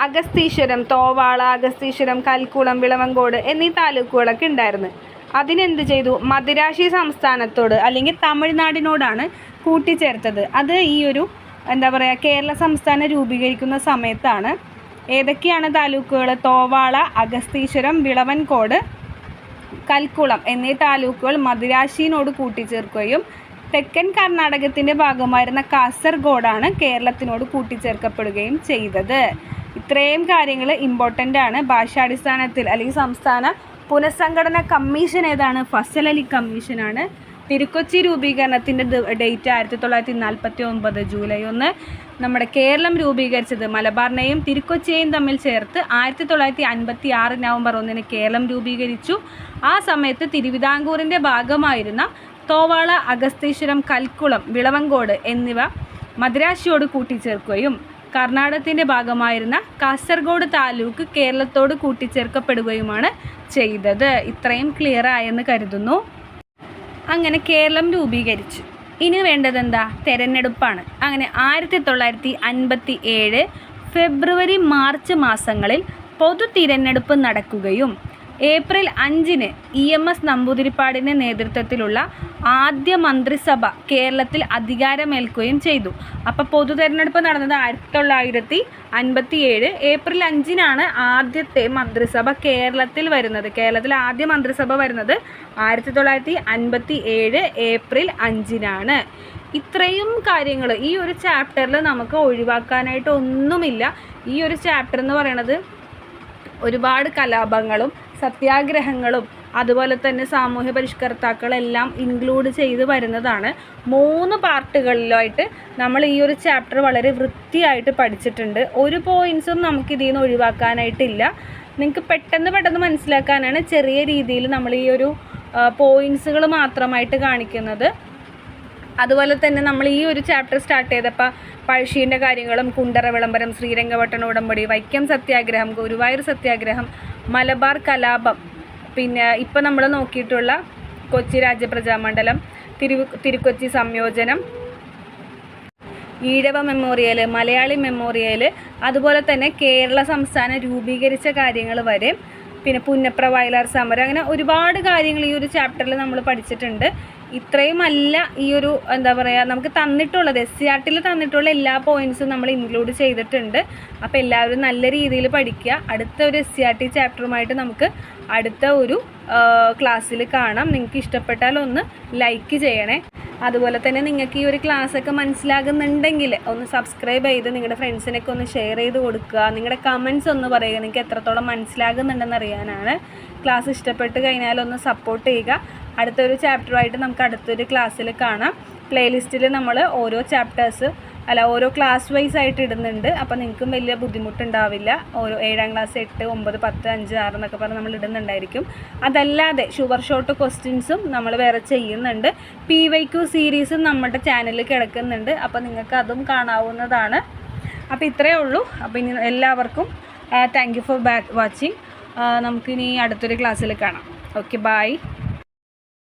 A: അഗസ്തീശ്വരം, തോവാള, അഗസ്തീശ്വരം, കൽക്കുളം, വിളവൻകോട് എന്നീ താലൂക്കുകളൊക്കെ ഉണ്ടായിരുന്നു. അതിനെന്ത് ചെയ്തു? മദിരാശി സംസ്ഥാനത്തോട് അല്ലെങ്കിൽ തമിഴ്നാടിനോടാണ് കൂട്ടിച്ചേർത്തത്. അത് ഈ ഒരു എന്താ പറയുക കേരള സംസ്ഥാനം രൂപീകരിക്കുന്ന സമയത്താണ്. ഏതൊക്കെയാണ് താലൂക്കുകൾ? തോവാള, അഗസ്തീശ്വരം, വിളവൻകോട്, കൽക്കുളം എന്നീ താലൂക്കുകൾ മദിരാശിനോട് കൂട്ടിച്ചേർക്കുകയും തെക്കൻ കർണാടകത്തിൻ്റെ ഭാഗമായിരുന്ന കാസർഗോഡാണ് കേരളത്തിനോട് കൂട്ടിച്ചേർക്കപ്പെടുകയും ചെയ്തത്. ഇത്രയും കാര്യങ്ങൾ ഇമ്പോർട്ടൻ്റ് ആണ്. ഭാഷാടിസ്ഥാനത്തിൽ അല്ലെങ്കിൽ സംസ്ഥാന പുനഃസംഘടന കമ്മീഷൻ ഏതാണ്? ഫസൽ അലി കമ്മീഷനാണ്. തിരുക്കൊച്ചി രൂപീകരണത്തിൻ്റെ ഡേറ്റ് 1949 ജൂലൈ 1. നമ്മുടെ കേരളം രൂപീകരിച്ചത് മലബാറിനെയും തിരുക്കൊച്ചിയെയും തമ്മിൽ ചേർത്ത് 1956 നവംബർ 1 കേരളം രൂപീകരിച്ചു. ആ സമയത്ത് തിരുവിതാംകൂറിൻ്റെ ഭാഗമായിരുന്ന തോവാള, അഗസ്തീശ്വരം, കൽക്കുളം, വിളവൻകോട് എന്നിവ മദിരാശിയോട് കൂട്ടിച്ചേർക്കുകയും കർണാടകത്തിൻ്റെ ഭാഗമായിരുന്ന കാസർഗോഡ് താലൂക്ക് കേരളത്തോട് കൂട്ടിച്ചേർക്കപ്പെടുകയുമാണ് ചെയ്തത്. ഇത്രയും ക്ലിയർ ആയെന്ന് കരുതുന്നു. അങ്ങനെ കേരളം രൂപീകരിച്ചു. ഇനി വേണ്ടത് എന്താ? തെരഞ്ഞെടുപ്പാണ്. അങ്ങനെ 1957 ഫെബ്രുവരി, മാർച്ച് മാസങ്ങളിൽ പൊതു തിരഞ്ഞെടുപ്പ് നടക്കുകയും ഏപ്രിൽ 5 EMS നമ്പൂതിരിപ്പാടിൻ്റെ നേതൃത്വത്തിലുള്ള ആദ്യ മന്ത്രിസഭ കേരളത്തിൽ അധികാരമേൽക്കുകയും ചെയ്തു. അപ്പോൾ പൊതു തെരഞ്ഞെടുപ്പ് നടന്നത് 1957 ഏപ്രിൽ 5 ആദ്യത്തെ മന്ത്രിസഭ കേരളത്തിൽ വരുന്നത്. കേരളത്തിൽ ആദ്യ മന്ത്രിസഭ വരുന്നത് 1957 ഏപ്രിൽ 5. ഇത്രയും കാര്യങ്ങൾ ഈ ഒരു ചാപ്റ്ററിൽ നമുക്ക് ഒഴിവാക്കാനായിട്ട് ഒന്നുമില്ല. ഈ ഒരു ചാപ്റ്റർ എന്ന് പറയുന്നത് ഒരുപാട് കലാപങ്ങളും സത്യാഗ്രഹങ്ങളും അതുപോലെ തന്നെ സാമൂഹ്യ പരിഷ്കർത്താക്കളെല്ലാം ഇൻക്ലൂഡ് ചെയ്ത് വരുന്നതാണ്. 3 പാർട്ടുകളിലായിട്ട് നമ്മൾ ഈ ഒരു ചാപ്റ്റർ വളരെ വൃത്തിയായിട്ട് പഠിച്ചിട്ടുണ്ട്. ഒരു പോയിൻറ്സും നമുക്കിതിൽ നിന്ന് ഒഴിവാക്കാനായിട്ടില്ല. നിങ്ങൾക്ക് പെട്ടെന്ന് മനസ്സിലാക്കാനാണ് ചെറിയ രീതിയിൽ നമ്മൾ ഈ ഒരു പോയിൻസുകൾ മാത്രമായിട്ട് കാണിക്കുന്നത്. അതുപോലെ തന്നെ നമ്മൾ ഈ ഒരു ചാപ്റ്റർ സ്റ്റാർട്ട് ചെയ്തപ്പോൾ പഴശ്ശീൻ്റെ കാര്യങ്ങളും കുണ്ടറ വിളംബരം, ശ്രീരംഗപട്ടണ ഉടമ്പടി, വൈക്കം സത്യാഗ്രഹം, ഗുരുവായൂർ സത്യാഗ്രഹം, മലബാർ കലാപം, പിന്നെ ഇപ്പോൾ നമ്മൾ നോക്കിയിട്ടുള്ള കൊച്ചി രാജ്യപ്രജാമണ്ഡലം, തിരുക്കൊച്ചി സംയോജനം, ഈഴവ മെമ്മോറിയൽ, മലയാളി മെമ്മോറിയൽ, അതുപോലെ തന്നെ കേരള സംസ്ഥാനം രൂപീകരിച്ച കാര്യങ്ങൾ വരെ, പിന്നെ പുന്നപ്ര വയലാർ സമരം, അങ്ങനെ ഒരുപാട് കാര്യങ്ങൾ ഈ ഒരു ചാപ്റ്ററിൽ നമ്മൾ പഠിച്ചിട്ടുണ്ട്. ഇത്രയുമല്ല ഈ ഒരു എന്താ പറയുക നമുക്ക് തന്നിട്ടുള്ളത്, SCERTൽ തന്നിട്ടുള്ള എല്ലാ പോയിൻറ്സും നമ്മൾ ഇൻക്ലൂഡ് ചെയ്തിട്ടുണ്ട്. അപ്പോൾ എല്ലാവരും നല്ല രീതിയിൽ പഠിക്കുക. അടുത്ത ഒരു SCERT ചാപ്റ്ററുമായിട്ട് നമുക്ക് അടുത്ത ഒരു ക്ലാസ്സിൽ കാണാം. നിങ്ങൾക്ക് ഇഷ്ടപ്പെട്ടാൽ ഒന്ന് ലൈക്ക് ചെയ്യണേ. അതുപോലെ തന്നെ നിങ്ങൾക്ക് ഈ ഒരു ക്ലാസ്സൊക്കെ മനസ്സിലാകുന്നുണ്ടെങ്കിൽ ഒന്ന് സബ്സ്ക്രൈബ് ചെയ്ത് നിങ്ങളുടെ ഫ്രണ്ട്സിനൊക്കെ ഒന്ന് ഷെയർ ചെയ്ത് കൊടുക്കുക. നിങ്ങളുടെ കമൻറ്റ്സ് ഒന്ന് പറയുക, നിങ്ങൾക്ക് എത്രത്തോളം മനസ്സിലാകുന്നുണ്ടെന്ന് അറിയാനാണ്. ക്ലാസ് ഇഷ്ടപ്പെട്ട് കഴിഞ്ഞാൽ ഒന്ന് സപ്പോർട്ട് ചെയ്യുക. അടുത്തൊരു ചാപ്റ്ററുമായിട്ട് നമുക്ക് അടുത്തൊരു ക്ലാസ്സിൽ കാണാം. പ്ലേലിസ്റ്റിൽ നമ്മൾ ഓരോ ക്ലാസ് വൈസ് ആയിട്ട് ഇടുന്നുണ്ട്. അപ്പോൾ നിങ്ങൾക്കും വലിയ ബുദ്ധിമുട്ടുണ്ടാവില്ല. ഓരോ 7ാം ക്ലാസ്, 8, 9, 10, 5, 6 എന്നൊക്കെ പറഞ്ഞ് നമ്മൾ ഇടുന്നുണ്ടായിരിക്കും. അതല്ലാതെ ഷുവർ ഷോട്ട് ക്വസ്റ്റ്യൻസും നമ്മൾ വേറെ ചെയ്യുന്നുണ്ട്. PYQ സീരീസും നമ്മുടെ ചാനലിൽ കിടക്കുന്നുണ്ട്. അപ്പോൾ നിങ്ങൾക്ക് അതും കാണാവുന്നതാണ്. അപ്പോൾ ഇത്രയേ ഉള്ളൂ. അപ്പോൾ ഇനി എല്ലാവർക്കും താങ്ക് യു ഫോർ വാച്ചിങ്. നമുക്കിനി അടുത്തൊരു ക്ലാസ്സിൽ കാണാം. Okay, by.